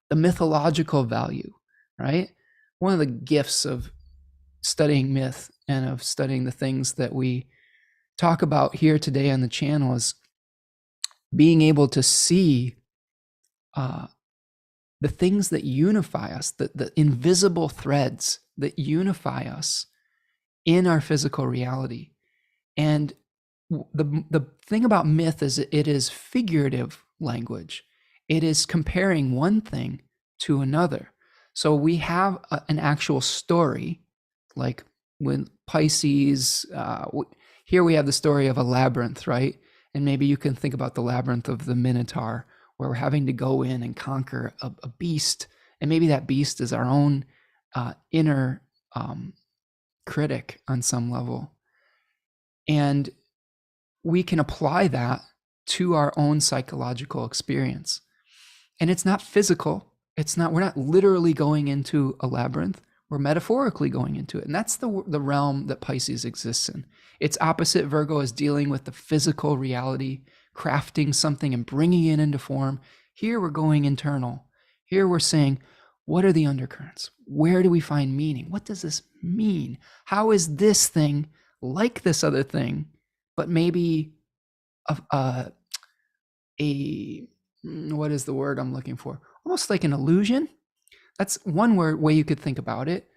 the mythological value, right? One of the gifts of studying myth and of studying the things that we talk about here today on the channel is being able to see the things that unify us, the invisible threads that unify us in our physical reality. And the thing about myth is it is figurative language. It is comparing one thing to another. So we have an actual story, like when Pisces, here we have the story of a labyrinth, right? And maybe you can think about the labyrinth of the Minotaur, where we're having to go in and conquer a beast. And maybe that beast is our own inner critic on some level. And we can apply that to our own psychological experience. And it's not physical. We're not literally going into a labyrinth. We're metaphorically going into it. And that's the realm that Pisces exists in. Its opposite, Virgo, is dealing with the physical reality, crafting something and bringing it into form. Here we're going internal. Here we're saying, what are the undercurrents? Where do we find meaning? What does this mean? How is this thing like this other thing, but maybe a what is the word I'm looking for? Almost like an illusion. That's one way you could think about it.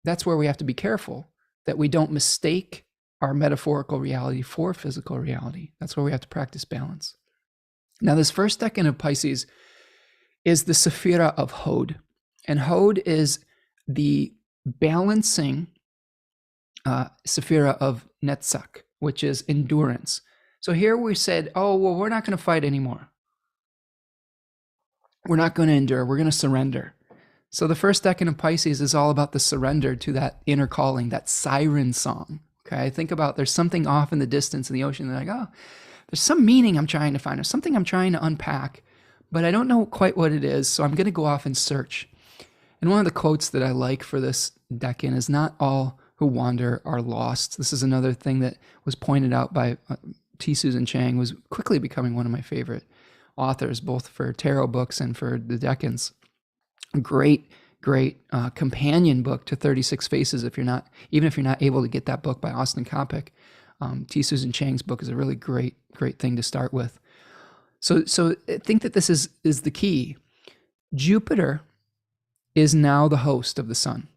That's where we have to be careful that we don't mistake our metaphorical reality for physical reality. That's where we have to practice balance. Now, this first decan of Pisces is the Sephira of Hod. And Hod is the balancing Sephira of Netzach, which is endurance. So here we said, oh, well, we're not going to fight anymore. We're not going to endure. We're going to surrender. So the first decan of Pisces is all about the surrender to that inner calling, that siren song. Okay, think about there's something off in the distance in the ocean. They're like, oh, there's some meaning I'm trying to find. There's something I'm trying to unpack, but I don't know quite what it is. So I'm going to go off and search. And one of the quotes that I like for this decan is, not all who wander are lost. This is another thing that was pointed out by T. Susan Chang, was quickly becoming one of my favorite authors, both for tarot books and for the decans. Great great companion book to 36 Faces. Even if you're not able to get that book by Austin Coppock, T. Susan Chang's book is a really great thing to start with. So I think that this is the key. Jupiter is now the host of the sun,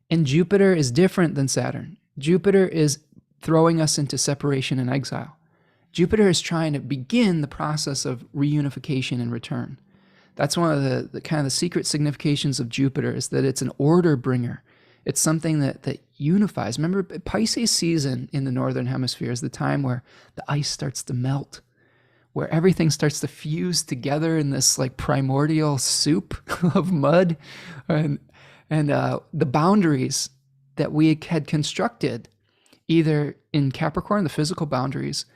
and Jupiter is different than Saturn. Jupiter is throwing us into separation and exile. Jupiter is trying to begin the process of reunification and return. That's one of the kind of the secret significations of Jupiter, is that it's an order bringer. It's something that unifies. Remember, Pisces season in the Northern Hemisphere is the time where the ice starts to melt, where everything starts to fuse together in this like primordial soup of mud. And the boundaries that we had constructed, either in Capricorn, the physical boundaries,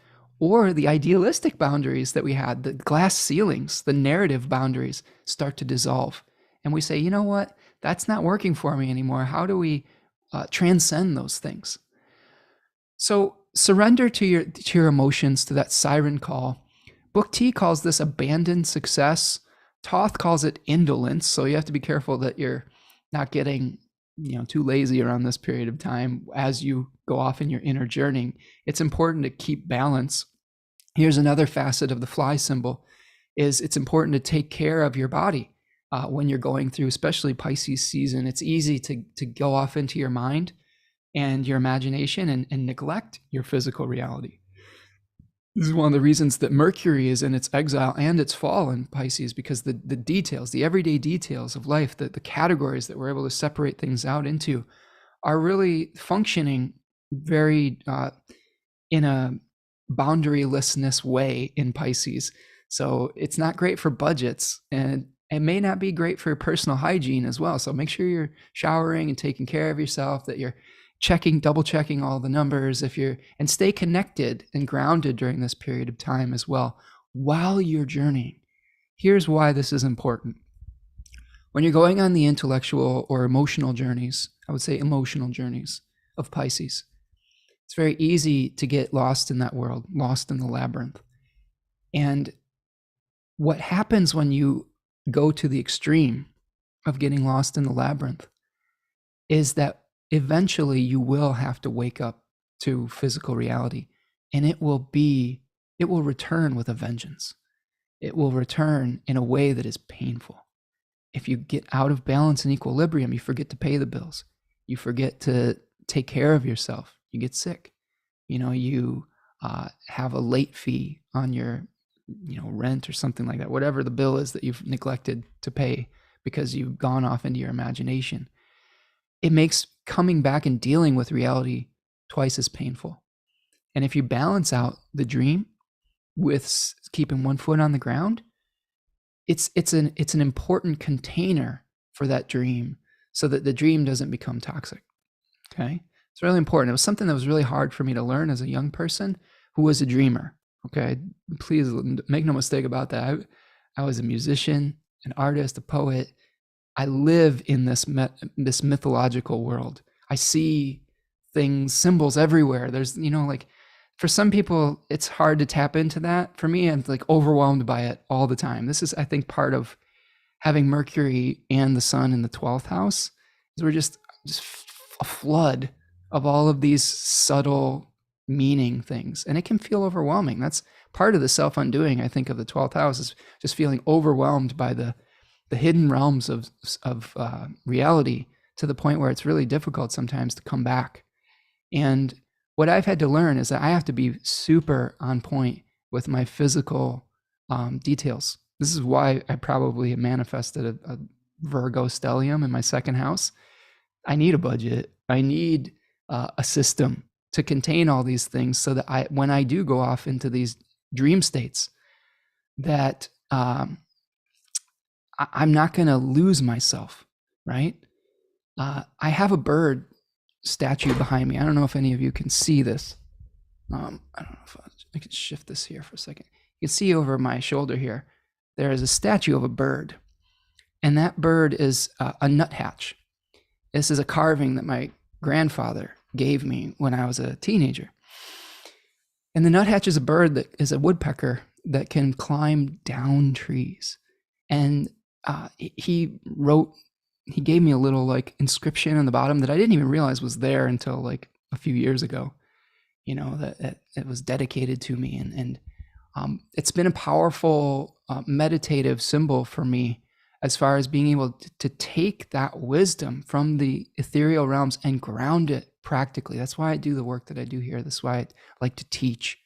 or the idealistic boundaries that we had, the glass ceilings, the narrative boundaries, start to dissolve. And we say, you know what? That's not working for me anymore. How do we transcend those things? So surrender to your emotions, to that siren call. Book T calls this abandoned success. Thoth calls it indolence. So you have to be careful that you're not getting too lazy around this period of time as you go off in your inner journey. It's important to keep balance. Here's another facet of the fly symbol, is it's important to take care of your body when you're going through, especially Pisces season. It's easy to go off into your mind and your imagination and neglect your physical reality. This is one of the reasons that Mercury is in its exile and its fall in Pisces, because the details, the everyday details of life, the categories that we're able to separate things out into, are really functioning very in a boundarylessness way in Pisces. So it's not great for budgets, and it may not be great for personal hygiene as well. So make sure you're showering and taking care of yourself, that you're double checking all the numbers, and stay connected and grounded during this period of time as well while you're journeying. Here's why this is important. When you're going on the intellectual or emotional journeys, I would say emotional journeys of Pisces, it's very easy to get lost in that world, lost in the labyrinth. And what happens when you go to the extreme of getting lost in the labyrinth is that eventually you will have to wake up to physical reality, and it will return with a vengeance. It will return in a way that is painful. If you get out of balance and equilibrium, you forget to pay the bills. You forget to take care of yourself. You get sick. You have a late fee on your rent or something like that, whatever the bill is that you've neglected to pay because you've gone off into your imagination. It makes coming back and dealing with reality twice as painful. And if you balance out the dream with keeping one foot on the ground, it's an important container for that dream, so that the dream doesn't become toxic. Okay? It's really important. It was something that was really hard for me to learn as a young person who was a dreamer. Okay? Please make no mistake about that. I was a musician, an artist, a poet. I live in this mythological world. I see things, symbols everywhere. There's, for some people, it's hard to tap into that. For me, I'm like overwhelmed by it all the time. This is, I think, part of having Mercury and the Sun in the 12th house, is we're just a flood of all of these subtle meaning things. And it can feel overwhelming. That's part of the self-undoing, I think, of the 12th house, is just feeling overwhelmed by the hidden realms of reality, to the point where it's really difficult sometimes to come back. And what I've had to learn is that I have to be super on point with my physical details. This is why I probably manifested a Virgo stellium in my second house. I need a budget. I need a system to contain all these things, so that when I do go off into these dream states, that I'm not going to lose myself, right? I have a bird statue behind me. I don't know if any of you can see this. I don't know if I can shift this here for a second. You can see over my shoulder here, there is a statue of a bird. And that bird is a nuthatch. This is a carving that my grandfather gave me when I was a teenager. And the nuthatch is a bird that is a woodpecker that can climb down trees. And he wrote he gave me a little like inscription on the bottom that I didn't even realize was there until like a few years ago. That it was dedicated to me, and it's been a powerful meditative symbol for me as far as being able to take that wisdom from the ethereal realms and ground it practically. That's why I do the work that I do here. That's why I like to teach,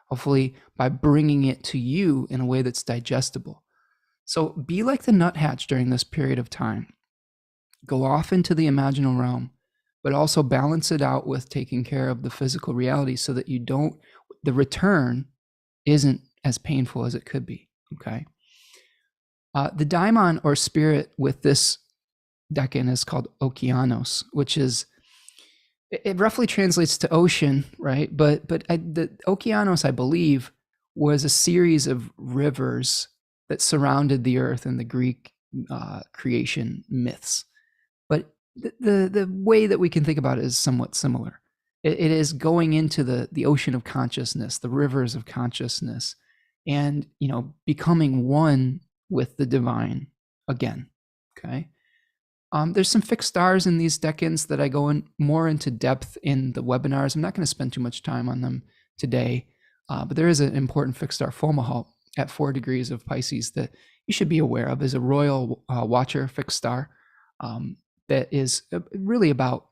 hopefully by bringing it to you in a way that's digestible. So be like the nuthatch during this period of time. Go off into the imaginal realm, but also balance it out with taking care of the physical reality so that the return isn't as painful as it could be, okay? The daimon or spirit with this decan is called Okeanos, which is, it roughly translates to ocean, right? But the Okeanos, I believe, was a series of rivers that surrounded the earth in the Greek creation myths. But the way that we can think about it is somewhat similar. It is going into the ocean of consciousness, the rivers of consciousness, and becoming one with the divine again. Okay. There's some fixed stars in these decans that I go in more into depth in the webinars. I'm not going to spend too much time on them today, but there is an important fixed star, Fomalhaut, at 4 degrees of Pisces that you should be aware of, is a royal watcher fixed star that is really about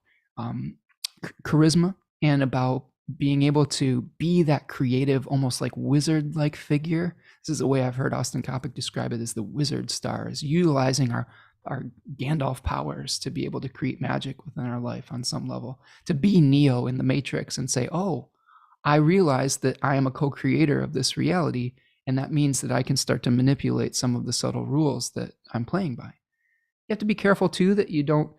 charisma and about being able to be that creative, almost like wizard-like figure. This is the way I've heard Austin Coppock describe it, as the wizard stars, utilizing our Gandalf powers to be able to create magic within our life on some level, to be Neo in the Matrix and say, oh, I realize that I am a co-creator of this reality, and that means that I can start to manipulate some of the subtle rules that I'm playing by. You have to be careful too that you don't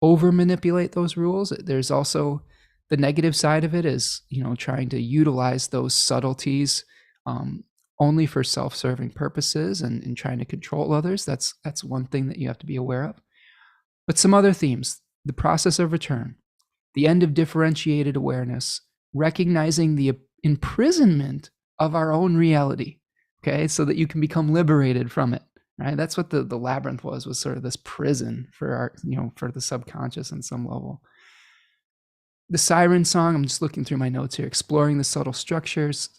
over manipulate those rules. There's also the negative side of it is, trying to utilize those subtleties only for self-serving purposes and trying to control others. That's one thing that you have to be aware of. But some other themes: the process of return, the end of differentiated awareness, recognizing the imprisonment of our own reality, okay, so that you can become liberated from it, right? That's what the labyrinth was sort of this prison for our, for the subconscious on some level. The siren song, I'm just looking through my notes here, exploring the subtle structures,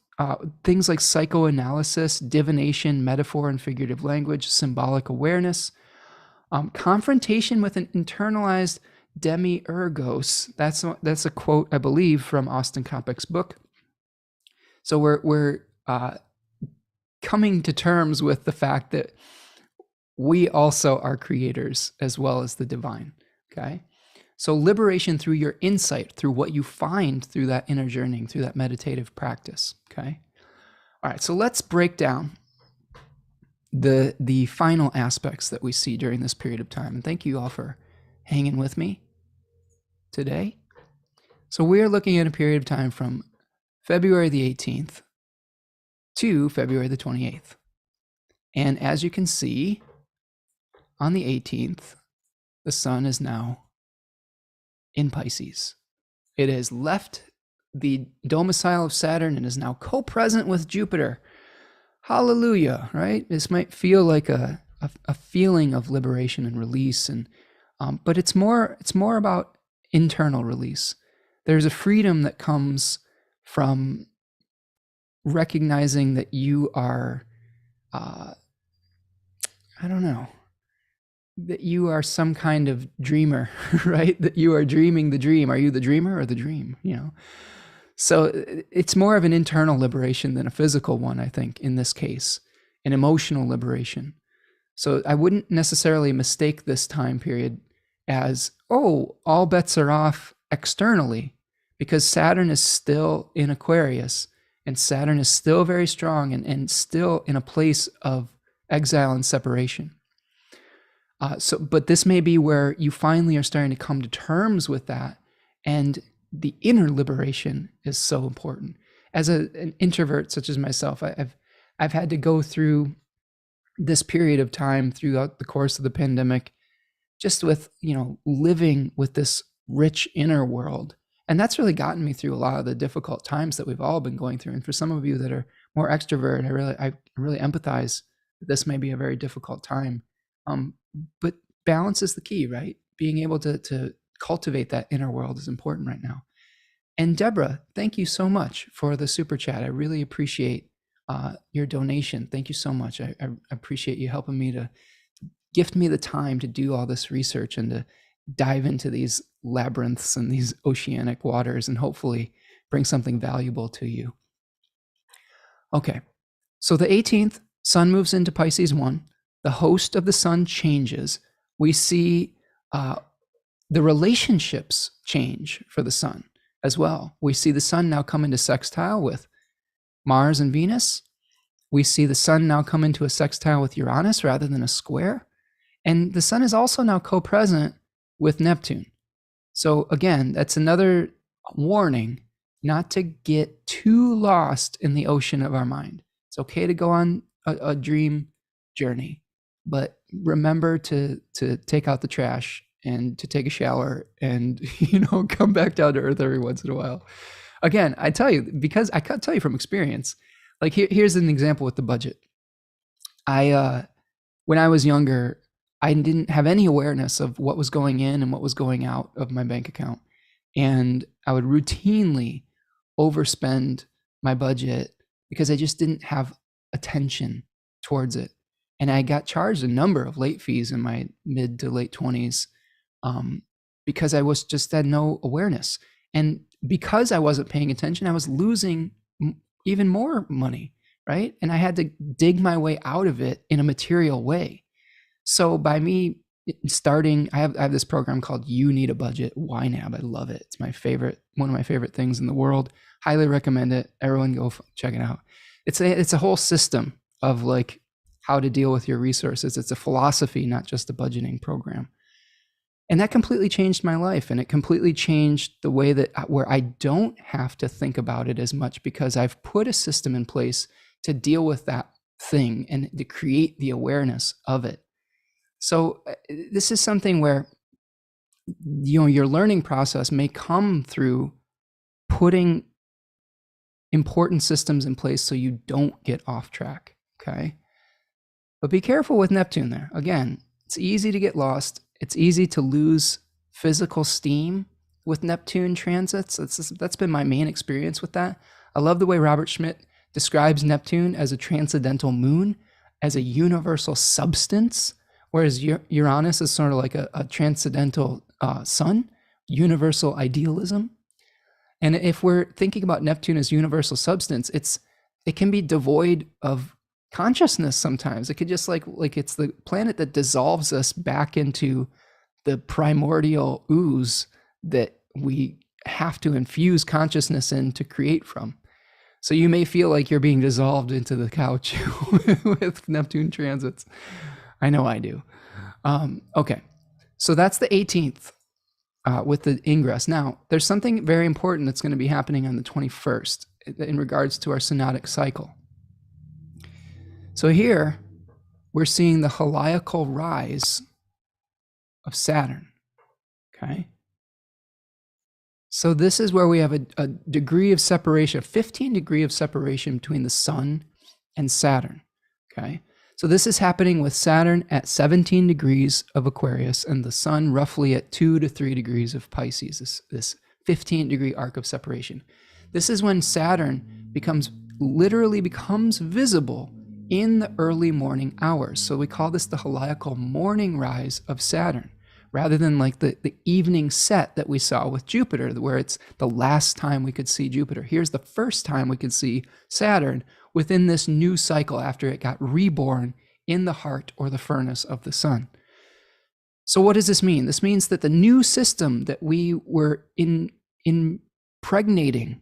things like psychoanalysis, divination, metaphor and figurative language, symbolic awareness, confrontation with an internalized demiurgos. That's a quote, I believe, from Austin Coppock's book. So we're coming to terms with the fact that we also are creators as well as the divine, okay? So liberation through your insight, through what you find through that inner journeying, through that meditative practice, okay? All right, so let's break down the final aspects that we see during this period of time. And thank you all for hanging with me today. So we are looking at a period of time from February the 18th to February the 28th. And as you can see, on the 18th, the sun is now in Pisces. It has left the domicile of Saturn and is now co-present with Jupiter. Hallelujah, right? This might feel like a feeling of liberation and release, and but it's more about internal release. There's a freedom that comes from recognizing that you are, that you are some kind of dreamer, right? That you are dreaming the dream. Are you the dreamer or the dream? So it's more of an internal liberation than a physical one, I think, in this case, an emotional liberation. So I wouldn't necessarily mistake this time period as, oh, all bets are off externally, because Saturn is still in Aquarius, and Saturn is still very strong and still in a place of exile and separation. But this may be where you finally are starting to come to terms with that, and the inner liberation is so important. As an introvert such as myself, I've had to go through this period of time throughout the course of the pandemic, just with living with this rich inner world, and that's really gotten me through a lot of the difficult times that we've all been going through. And for some of you that are more extrovert, I really empathize that this may be a very difficult time. But balance is the key, right? Being able to cultivate that inner world is important right now. And Deborah, thank you so much for the super chat. I really appreciate your donation. Thank you so much. I appreciate you helping me to gift me the time to do all this research and to dive into these labyrinths and these oceanic waters and hopefully bring something valuable to you. Okay, so the 18th, Sun moves into Pisces 1. The host of the Sun changes. We see the relationships change for the Sun as well. We see the Sun now come into sextile with Mars and Venus. We see the Sun now come into a sextile with Uranus rather than a square. And the Sun is also now co-present with Neptune. So again, that's another warning not to get too lost in the ocean of our mind. It's okay to go on a dream journey, but remember to take out the trash and to take a shower and, come back down to earth every once in a while. Again, I tell you, because I can tell you from experience, like here's an example with the budget. When I was younger, I didn't have any awareness of what was going in and what was going out of my bank account. And I would routinely overspend my budget because I just didn't have attention towards it. And I got charged a number of late fees in my mid to late 20s because I was just had no awareness. And because I wasn't paying attention, I was losing even more money, right? And I had to dig my way out of it in a material way. So by me starting, I have this program called You Need a Budget, YNAB. I love it. It's my favorite, one of my favorite things in the world. Highly recommend it. Everyone go check it out. It's a whole system of like how to deal with your resources. It's a philosophy, not just a budgeting program. And that completely changed my life. And it completely changed the way that where I don't have to think about it as much because I've put a system in place to deal with that thing and to create the awareness of it. So this is something where, your learning process may come through putting important systems in place so you don't get off track, okay? But be careful with Neptune there. Again, it's easy to get lost. It's easy to lose physical steam with Neptune transits. That's been my main experience with that. I love the way Robert Schmidt describes Neptune as a transcendental moon, as a universal substance, whereas Uranus is sort of like a transcendental sun, universal idealism. And if we're thinking about Neptune as universal substance, it can be devoid of consciousness sometimes. It could just like it's the planet that dissolves us back into the primordial ooze that we have to infuse consciousness in to create from. So you may feel like you're being dissolved into the couch with Neptune transits. I know I do. Okay, so that's the 18th with the ingress. Now, there's something very important that's going to be happening on the 21st in regards to our synodic cycle. So here, we're seeing the heliacal rise of Saturn, okay? So this is where we have a degree of separation, a 15 degree of separation between the Sun and Saturn, okay? So this is happening with Saturn at 17 degrees of Aquarius and the Sun roughly at 2 to 3 degrees of Pisces, this 15 degree arc of separation. This is when Saturn literally becomes visible in the early morning hours. So we call this the heliacal morning rise of Saturn, rather than like the evening set that we saw with Jupiter, where it's the last time we could see Jupiter. Here's the first time we could see Saturn within this new cycle after it got reborn in the heart or the furnace of the Sun. So what does this mean? This means that the new system that we were impregnating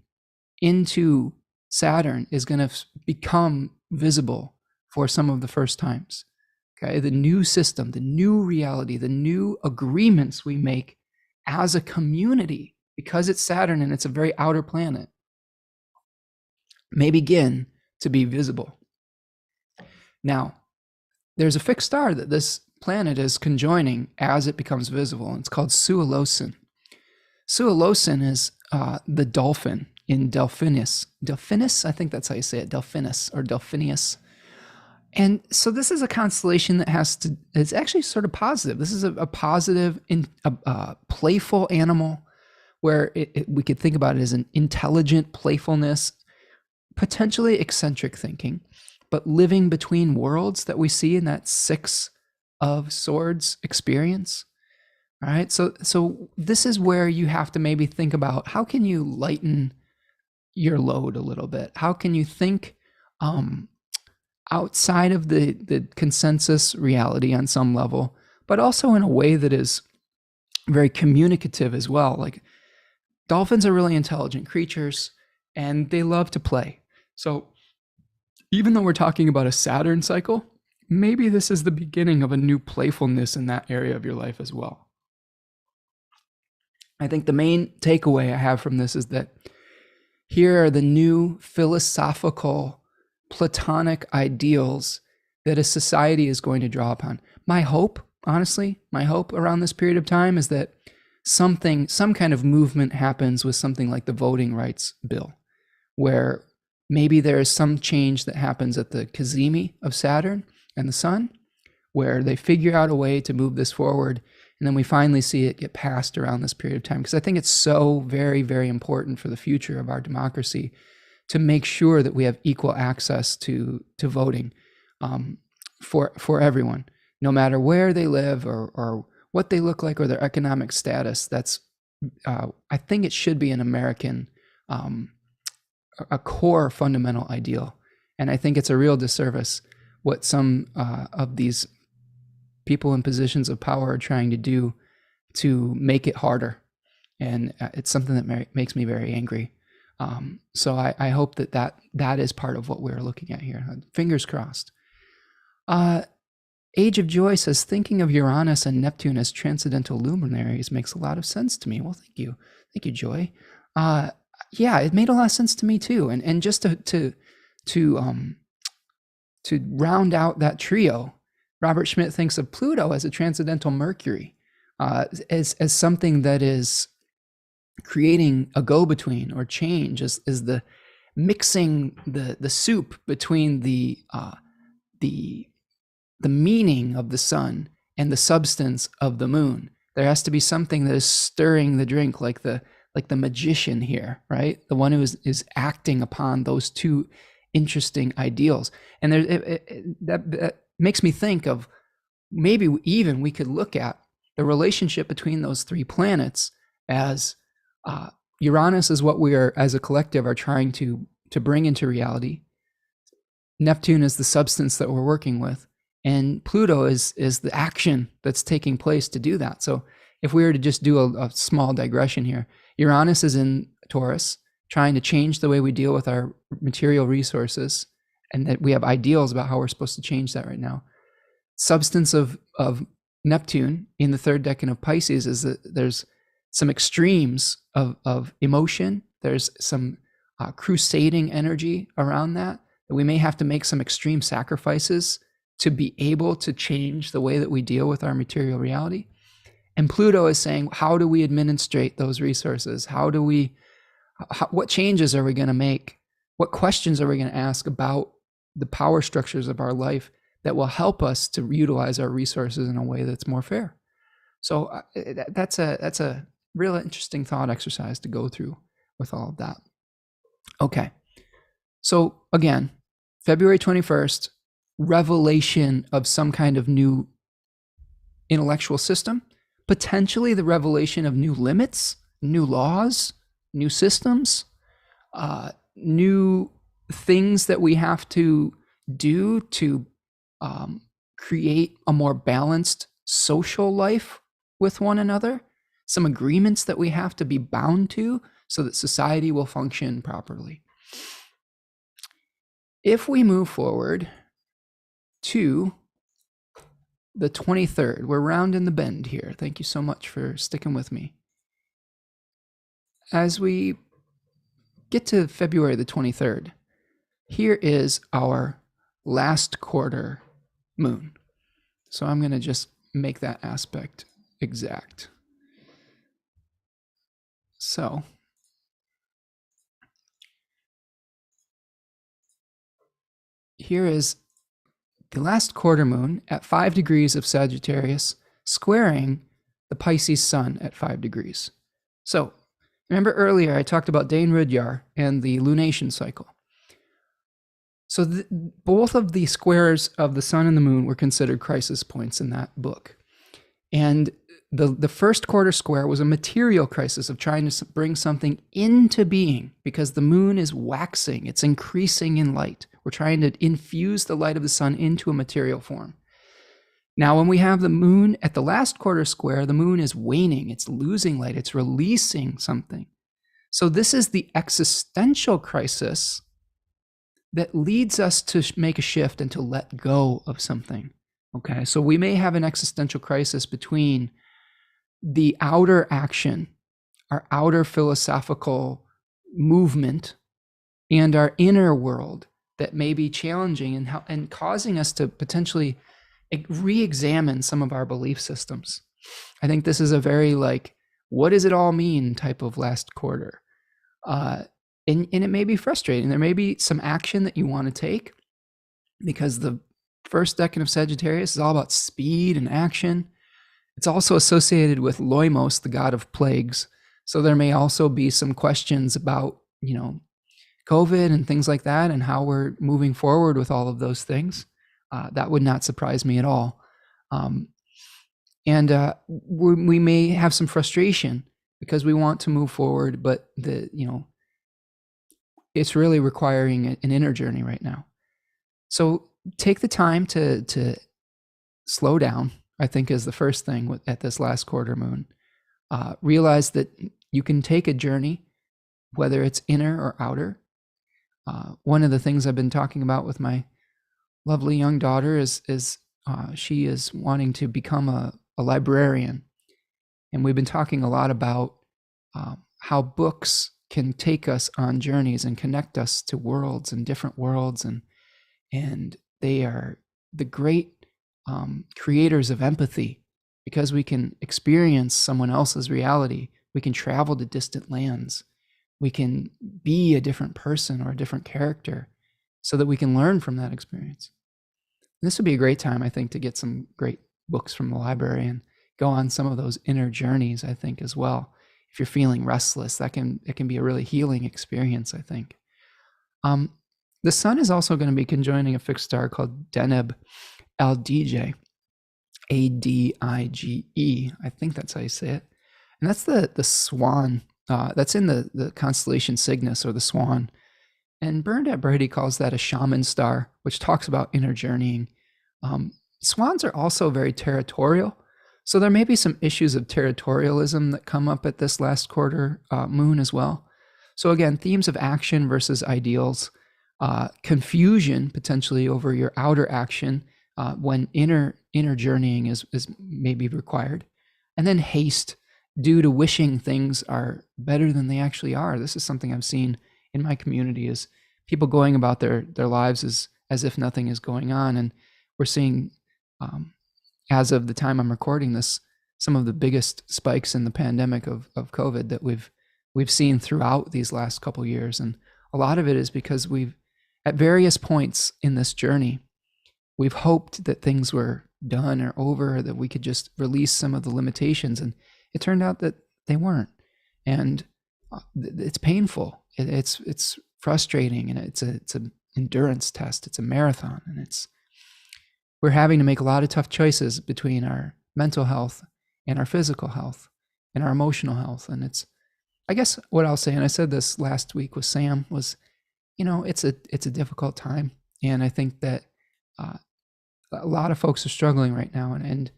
into Saturn is going to become visible for some of the first times. Okay, the new system, the new reality, the new agreements we make as a community, because it's Saturn and it's a very outer planet, may begin to be visible. Now, there's a fixed star that this planet is conjoining as it becomes visible, and it's called Sualosin. Sualosin is the dolphin in Delphinus. Delphinus, I think that's how you say it, Delphinus or Delphinius. And so this is a constellation that it's actually sort of positive. This is a positive, playful animal where we could think about it as an intelligent playfulness, potentially eccentric thinking, but living between worlds that we see in that Six of Swords experience. All right. So this is where you have to maybe think about how can you lighten your load a little bit? How can you think outside of the consensus reality on some level, but also in a way that is very communicative as well? Like, dolphins are really intelligent creatures and they love to play. So even though we're talking about a Saturn cycle, maybe this is the beginning of a new playfulness in that area of your life as well. I think the main takeaway I have from this is that here are the new philosophical, Platonic ideals that a society is going to draw upon. My hope, honestly, my hope around this period of time is that some kind of movement happens with something like the voting rights bill, where maybe there is some change that happens at the cazimi of Saturn and the Sun, where they figure out a way to move this forward, and then we finally see it get passed around this period of time. Because I think it's so very, very important for the future of our democracy to make sure that we have equal access to voting for everyone, no matter where they live or what they look like or their economic status. That's I think it should be an American, a core fundamental ideal. And I think it's a real disservice what some of these people in positions of power are trying to do to make it harder. And it's something that makes me very angry. So I hope that is part of what we're looking at here. Fingers crossed. Age of Joy says, thinking of Uranus and Neptune as transcendental luminaries makes a lot of sense to me. Well, thank you. Thank you, Joy. Yeah, it made a lot of sense to me too. And just to round out that trio, Robert Schmidt thinks of Pluto as a transcendental Mercury, as something that is creating a go-between or change, is the mixing the soup between the meaning of the sun and the substance of the moon. There has to be something that is stirring the drink, like the magician here, right? The one who is acting upon those two interesting ideals. And that makes me think of maybe even we could look at the relationship between those three planets as Uranus is what we are as a collective are trying to bring into reality. Neptune is the substance that we're working with, and Pluto is the action that's taking place to do that. So if we were to just do a small digression here, Uranus is in Taurus, trying to change the way we deal with our material resources, and that we have ideals about how we're supposed to change that right now. Substance of Neptune in the third decan of Pisces is that there's some extremes of emotion. There's some crusading energy around that we may have to make some extreme sacrifices to be able to change the way that we deal with our material reality. And Pluto is saying, how do we administrate those resources? What changes are we going to make? What questions are we going to ask about the power structures of our life that will help us to utilize our resources in a way that's more fair? So that's a real interesting thought exercise to go through with all of that. Okay. So again, February 21st, revelation of some kind of new intellectual system, potentially the revelation of new limits, new laws, new systems, new things that we have to do to create a more balanced social life with one another, some agreements that we have to be bound to so that society will function properly. If we move forward to the 23rd, we're rounding the bend here. Thank you so much for sticking with me. As we get to February the 23rd, here is our last quarter moon. So I'm going to just make that aspect exact. So here is the last quarter moon at 5 degrees of Sagittarius, squaring the Pisces sun at 5 degrees. So, remember earlier I talked about Dane Rudyard and the lunation cycle. So both of the squares of the sun and the moon were considered crisis points in that book. And the first quarter square was a material crisis of trying to bring something into being, because the moon is waxing, it's increasing in light. We're trying to infuse the light of the sun into a material form. Now, when we have the moon at the last quarter square, the moon is waning, it's losing light, it's releasing something. So this is the existential crisis that leads us to make a shift and to let go of something. Okay, so we may have an existential crisis between the outer action, our outer philosophical movement, and our inner world that may be challenging and causing us to potentially re-examine some of our belief systems. I think this is a very what does it all mean type of last quarter. And it may be frustrating. There may be some action that you want to take, because the first decan of Sagittarius is all about speed and action. It's also associated with Loimos, the god of plagues. So there may also be some questions about, COVID and things like that, and how we're moving forward with all of those things. That would not surprise me at all. We may have some frustration because we want to move forward, but it's really requiring an inner journey right now. So take the time to slow down, I think, is the first thing at this last quarter moon. Realize that you can take a journey, whether it's inner or outer. One of the things I've been talking about with my lovely young daughter is she is wanting to become a librarian. And we've been talking a lot about how books can take us on journeys and connect us to worlds and different worlds. And they are the great creators of empathy, because we can experience someone else's reality. We can travel to distant lands. We can be a different person or a different character so that we can learn from that experience. And this would be a great time, I think, to get some great books from the library and go on some of those inner journeys, I think, as well. If you're feeling restless, it can be a really healing experience, I think. The sun is also going to be conjoining a fixed star called Deneb Adige, Adige. I think that's how you say it. And that's the swan. That's in the constellation Cygnus, or the swan. And Bernadette Brady calls that a shaman star, which talks about inner journeying. Swans are also very territorial. So there may be some issues of territorialism that come up at this last quarter moon as well. So again, themes of action versus ideals, confusion potentially over your outer action when inner journeying is maybe required, and then haste due to wishing things are better than they actually are. This is something I've seen in my community, is people going about their lives as if nothing is going on. And we're seeing, as of the time I'm recording this, some of the biggest spikes in the pandemic of COVID that we've seen throughout these last couple years. And a lot of it is because we've, at various points in this journey, we've hoped that things were done or over, that we could just release some of the limitations. And it turned out that they weren't. And it's painful. It's frustrating, and it's an endurance test. It's a marathon, and we're having to make a lot of tough choices between our mental health and our physical health and our emotional health. And I guess what I'll say, and I said this last week with Sam, was, it's a difficult time. And I think that a lot of folks are struggling right now, and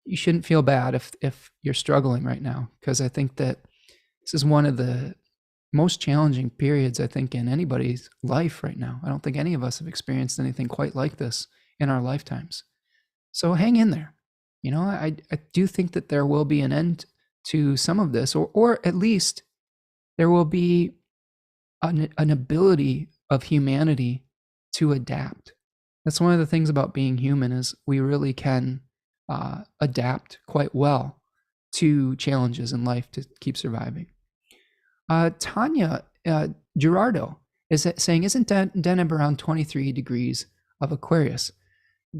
you shouldn't feel bad if you're struggling right now, because I think that this is one of the most challenging periods, I think, in anybody's life right now. I don't think any of us have experienced anything quite like this in our lifetimes. So hang in there. I do think that there will be an end to some of this, or at least there will be an ability of humanity to adapt. That's one of the things about being human, is we really can adapt quite well to challenges in life to keep surviving. Tanya Gerardo is saying, isn't Deneb around 23 degrees of Aquarius?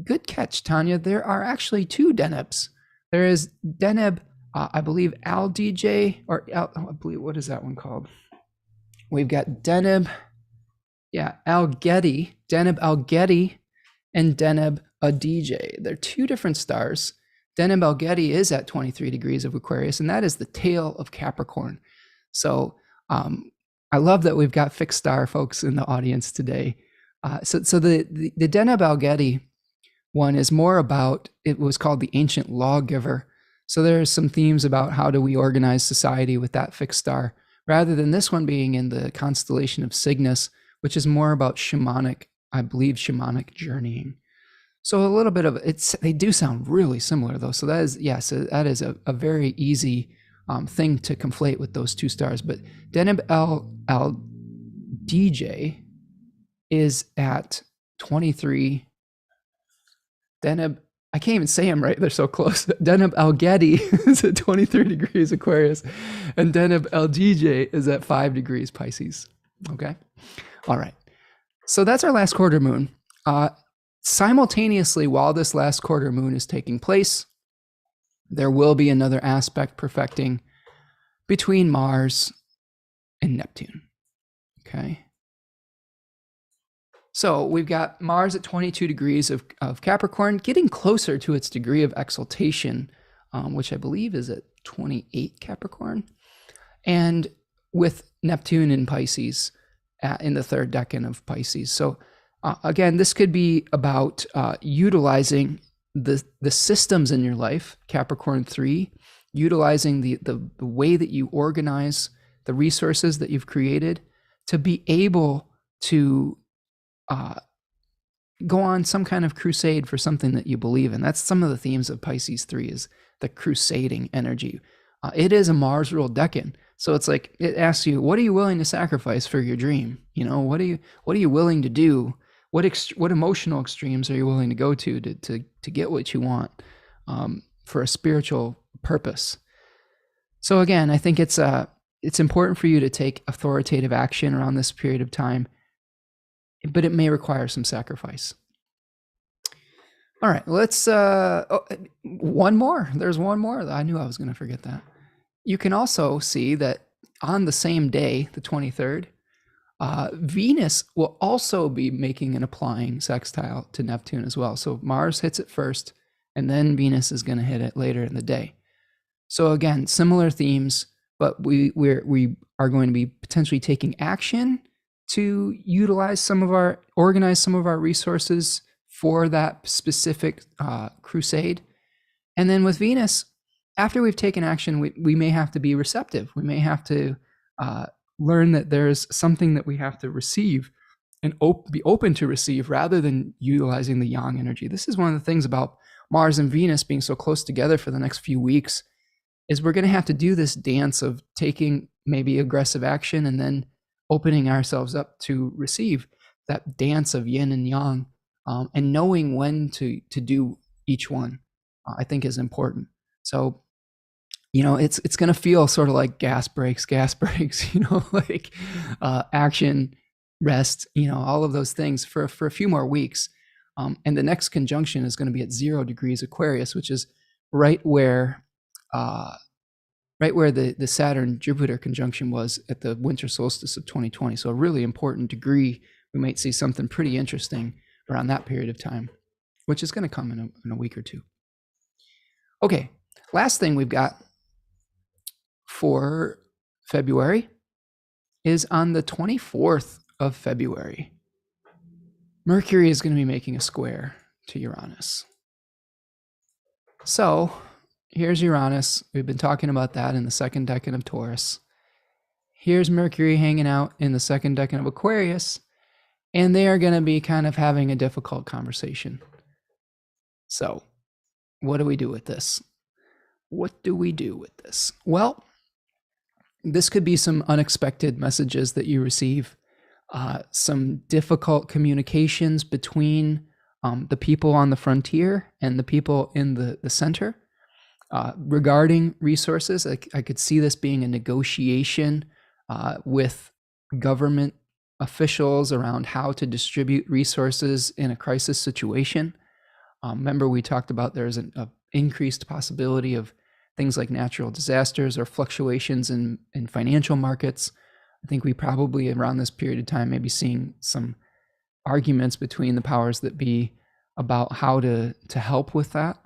good catch, Tanya. There are actually two Denebs. There is Deneb, I believe, Al-DJ, or I believe, what is that one called? We've got Deneb, Al-Getty, Deneb Al-Getty, and Deneb Al-DJ. They're two different stars. Deneb Al-Getty is at 23 degrees of Aquarius, and that is the tail of Capricorn. So I love that we've got fixed star folks in the audience today. So the Deneb Al-Getty one is more about, it was called the ancient lawgiver. So there's some themes about how do we organize society with that fixed star, rather than this one being in the constellation of Cygnus, which is more about shamanic, I believe, shamanic journeying. So a little bit of it's, they do sound really similar though. So that is, so that is a very easy thing to conflate with those two stars. But Deneb Al-DJ is at 23. Deneb, I can't even say them right, they're so close. Deneb Al-Getty is at 23 degrees Aquarius, and Deneb Al-DJ is at 5 degrees Pisces. Okay? All right. So that's our last quarter moon. Simultaneously, while this last quarter moon is taking place, there will be another aspect perfecting between Mars and Neptune. Okay? So we've got Mars at 22 degrees of Capricorn, getting closer to its degree of exaltation, which I believe is at 28 Capricorn, and with Neptune in Pisces in the third decan of Pisces. So again, this could be about utilizing the systems in your life, Capricorn 3, utilizing the way that you organize the resources that you've created to be able to go on some kind of crusade for something that you believe in. That's some of the themes of Pisces 3, is the crusading energy. It is a Mars ruled decan. So it's like, it asks you, what are you willing to sacrifice for your dream? You know, what are you willing to do? What emotional extremes are you willing to go to get what you want for a spiritual purpose? So again, I think it's important for you to take authoritative action around this period of time, but it may require some sacrifice. All right, let's, one more. There's one more. I knew I was going to forget that. You can also see that on the same day, the 23rd, Venus will also be making an applying sextile to Neptune as well. So Mars hits it first, and then Venus is going to hit it later in the day. So again, similar themes, but we are going to be potentially taking action to organize some of our resources for that specific crusade. And then with Venus, after we've taken action, we may have to be receptive. We may have to learn that there's something that we have to receive and be open to receive, rather than utilizing the yang energy. This is one of the things about Mars and Venus being so close together for the next few weeks, is we're going to have to do this dance of taking maybe aggressive action and then opening ourselves up to receive. That dance of yin and yang, and knowing when to do each one, I think is important. So, it's going to feel sort of like gas brakes, like action, rest, all of those things for a few more weeks. And the next conjunction is going to be at 0 degrees Aquarius, which is right where the Saturn-Jupiter conjunction was at the winter solstice of 2020. So a really important degree. We might see something pretty interesting around that period of time, which is going to come in a week or two. Okay, last thing we've got for February is on the 24th of February. Mercury is going to be making a square to Uranus. So here's Uranus. We've been talking about that in the second decan of Taurus. Here's Mercury hanging out in the second decan of Aquarius, and they are going to be kind of having a difficult conversation. So what do we do with this? Well, this could be some unexpected messages that you receive, some difficult communications between the people on the frontier and the people in the center regarding resources. I could see this being a negotiation with government officials around how to distribute resources in a crisis situation. Remember, we talked about there's an increased possibility of things like natural disasters or fluctuations in financial markets. I think we probably around this period of time may be seeing some arguments between the powers that be about how to help with that.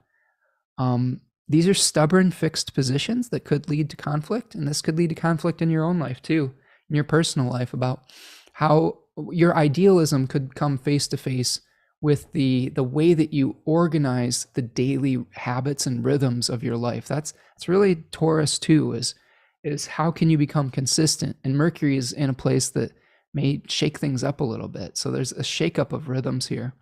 These are stubborn, fixed positions that could lead to conflict, and this could lead to conflict in your own life too, in your personal life, about how your idealism could come face to face with the way that you organize the daily habits and rhythms of your life. That's really Taurus too, is how can you become consistent? And Mercury is in a place that may shake things up a little bit. So there's a shakeup of rhythms here.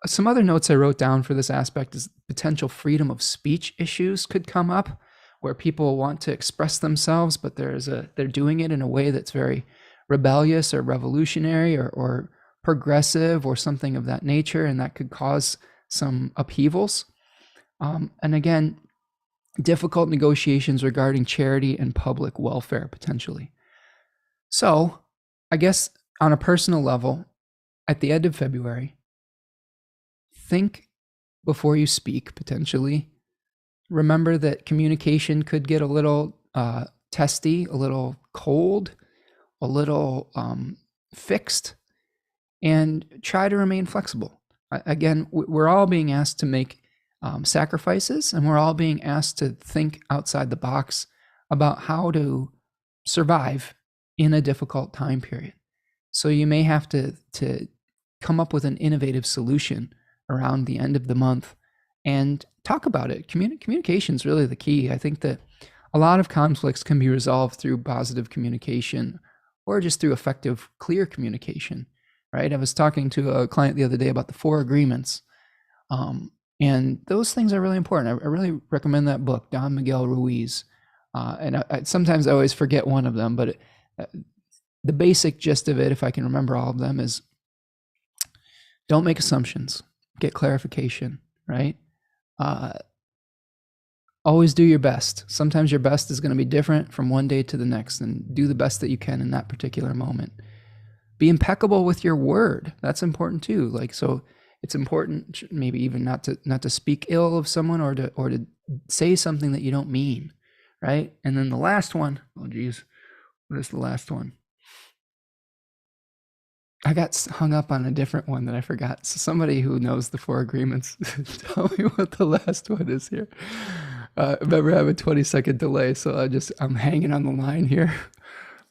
Some other notes I wrote down for this aspect is potential freedom of speech issues could come up, where people want to express themselves, but they're doing it in a way that's very rebellious or revolutionary or progressive or something of that nature, and that could cause some upheavals. And again, difficult negotiations regarding charity and public welfare potentially. So I guess on a personal level, at the end of February, think before you speak, potentially. Remember that communication could get a little testy, a little cold, a little fixed, and try to remain flexible. Again, we're all being asked to make sacrifices, and we're all being asked to think outside the box about how to survive in a difficult time period. So you may have to come up with an innovative solution around the end of the month and talk about it. Communication is really the key. I think that a lot of conflicts can be resolved through positive communication or just through effective, clear communication, right? I was talking to a client the other day about the 4 agreements. And those things are really important. I really recommend that book, Don Miguel Ruiz. And sometimes I always forget one of them, but the basic gist of it, if I can remember all of them, is don't make assumptions, get clarification, right? Always do your best. Sometimes your best is going to be different from one day to the next, and do the best that you can in that particular moment. Be impeccable with your word. That's important too. So it's important maybe even not to speak ill of someone or to say something that you don't mean, right? And then the last one, oh geez, what is the last one? I got hung up on a different one that I forgot. So somebody who knows the 4 agreements, tell me what the last one is here. Remember, I have a 20-second delay, so I'm hanging on the line here.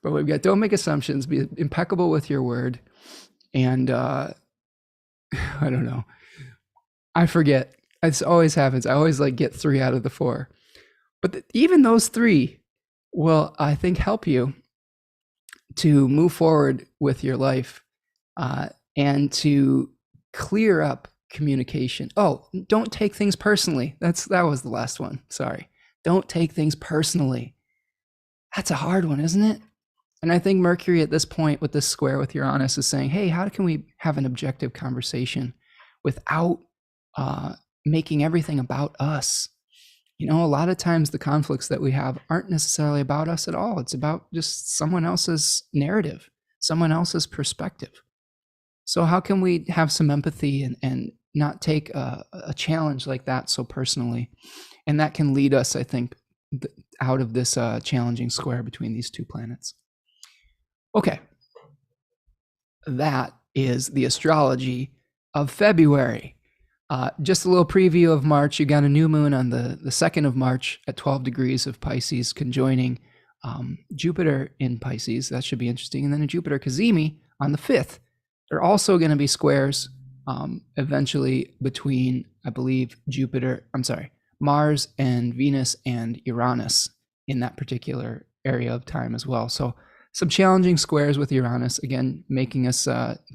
But we've got, don't make assumptions, be impeccable with your word. And I don't know. I forget. It always happens. I always get 3 out of the 4. But even those 3 will, I think, help you to move forward with your life and to clear up communication. Oh, don't take things personally. That was the last one. Sorry. Don't take things personally. That's a hard one, isn't it? And I think Mercury at this point with this square with Uranus is saying, hey, how can we have an objective conversation without making everything about us? A lot of times the conflicts that we have aren't necessarily about us at all. It's about just someone else's narrative, someone else's perspective. So how can we have some empathy and not take a challenge like that so personally? And that can lead us, I think, out of this challenging square between these 2 planets. Okay, that is the astrology of February. Just a little preview of March. You got a new moon on the 2nd of March at 12 degrees of Pisces, conjoining Jupiter in Pisces. That should be interesting. And then a Jupiter Cazimi on the 5th. There are also going to be squares eventually between, I believe, Mars and Venus and Uranus in that particular area of time as well. So some challenging squares with Uranus, again, making us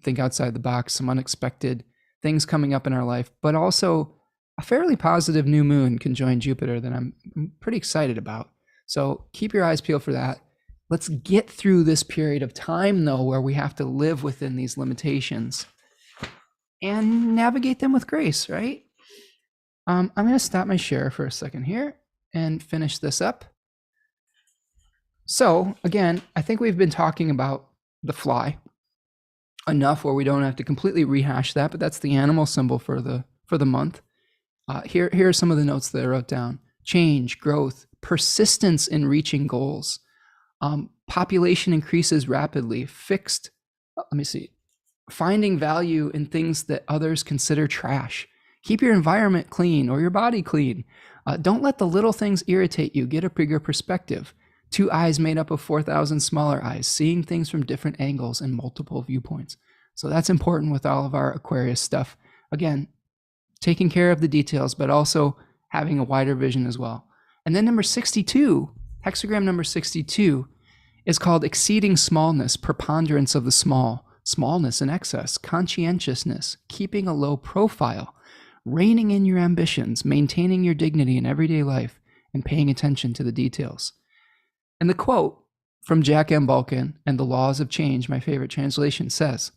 think outside the box, some unexpected things coming up in our life, but also a fairly positive new moon conjoined Jupiter that I'm pretty excited about. So keep your eyes peeled for that. Let's get through this period of time, though, where we have to live within these limitations and navigate them with grace, right? I'm going to stop my share for a second here and finish this up. So again, I think we've been talking about the fly enough where we don't have to completely rehash that, but that's the animal symbol for the for the month. Here are some of the notes that I wrote down. Change, growth, persistence in reaching goals. Population increases rapidly. Finding value in things that others consider trash. Keep your environment clean or your body clean. Don't let the little things irritate you. Get a bigger perspective. 2 eyes made up of 4,000 smaller eyes, seeing things from different angles and multiple viewpoints. So that's important with all of our Aquarius stuff. Again, taking care of the details, but also having a wider vision as well. And then number 62, hexagram number 62, is called exceeding smallness, preponderance of the small, smallness and excess, conscientiousness, keeping a low profile, reining in your ambitions, maintaining your dignity in everyday life, and paying attention to the details. And the quote from Jack M. Balkin and The Laws of Change, my favorite translation, says,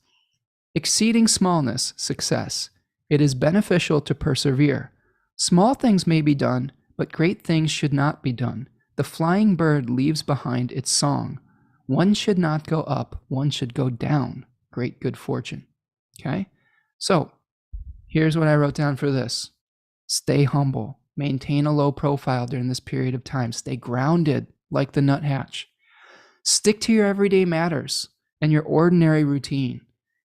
exceeding smallness, success. It is beneficial to persevere. Small things may be done, but great things should not be done. The flying bird leaves behind its song. One should not go up, one should go down. Great good fortune. Okay? So, here's what I wrote down for this. Stay humble. Maintain a low profile during this period of time. Stay grounded like the nuthatch. Stick to your everyday matters and your ordinary routine.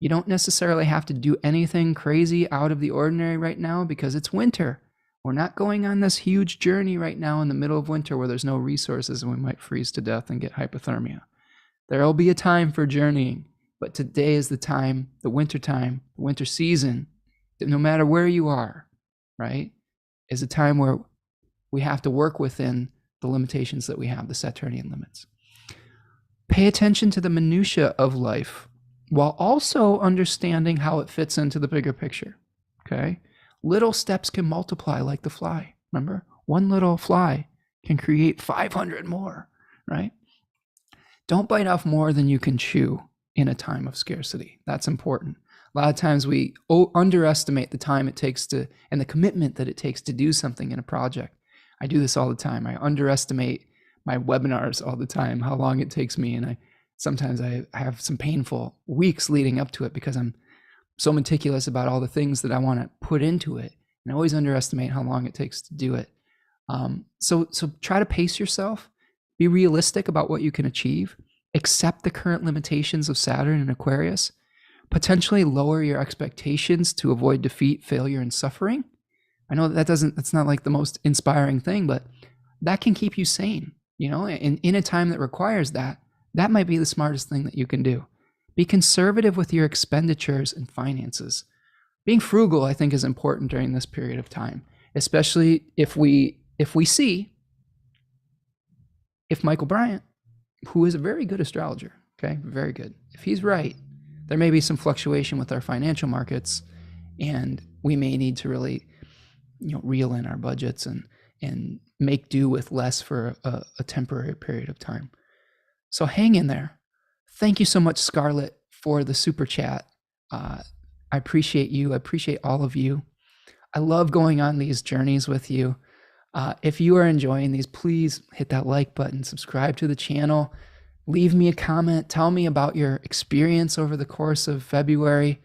You don't necessarily have to do anything crazy out of the ordinary right now because it's winter. We're not going on this huge journey right now in the middle of winter where there's no resources and we might freeze to death and get hypothermia. There will be a time for journeying, but today is the time, the winter season, that no matter where you are, right, is a time where we have to work within the limitations that we have, the Saturnian limits. Pay attention to the minutia of life while also understanding how it fits into the bigger picture, okay? Little steps can multiply like the fly, remember? One little fly can create 500 more, right? Don't bite off more than you can chew in a time of scarcity. That's important. A lot of times we underestimate the time it takes to, and the commitment that it takes to do something in a project. I do this all the time. I underestimate my webinars all the time, how long it takes me. And sometimes I have some painful weeks leading up to it because I'm so meticulous about all the things that I want to put into it. And I always underestimate how long it takes to do it. So try to pace yourself. Be realistic about what you can achieve. Accept the current limitations of Saturn and Aquarius. Potentially lower your expectations to avoid defeat, failure, and suffering. I know that's not like the most inspiring thing, but that can keep you sane, you know, and in a time that requires that might be the smartest thing that you can do. Be conservative with your expenditures and finances. Being frugal, I think, is important during this period of time, especially if we see if Michael Bryant, who is a very good astrologer, okay, very good, if he's right, there may be some fluctuation with our financial markets, and we may need to really, reel in our budgets and make do with less for a temporary period of time. So hang in there. Thank you so much, Scarlett, for the super chat. I appreciate you. I appreciate all of you. I love going on these journeys with you. If you are enjoying these, please hit that like button, subscribe to the channel, leave me a comment, tell me about your experience over the course of February.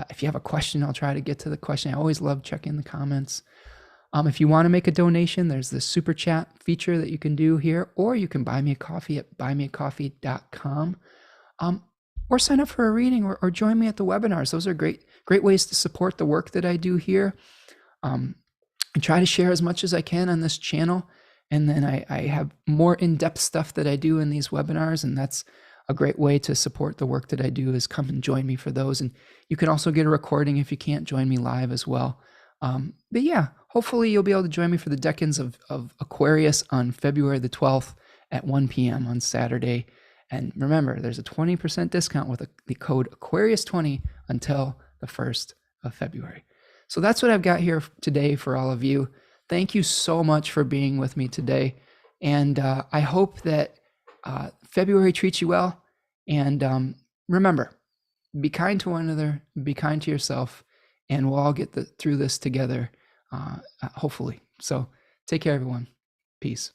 If you have a question, I'll try to get to the question. I always love checking the comments. If you want to make a donation, there's this super chat feature that you can do here, or you can buy me a coffee at buymeacoffee.com, or sign up for a reading or join me at the webinars. Those are great ways to support the work that I do here. I try to share as much as I can on this channel. And then I have more in-depth stuff that I do in these webinars. And that's a great way to support the work that I do, is come and join me for those. And you can also get a recording if you can't join me live as well. But yeah, hopefully you'll be able to join me for the decans of Aquarius on February the 12th at 1 p.m. on Saturday. And remember, there's a 20% discount with the code Aquarius20 until the 1st of February. So that's what I've got here today for all of you. Thank you so much for being with me today. And I hope that February treats you well. And remember, be kind to one another, be kind to yourself, and we'll all get through this together, hopefully. So take care, everyone. Peace.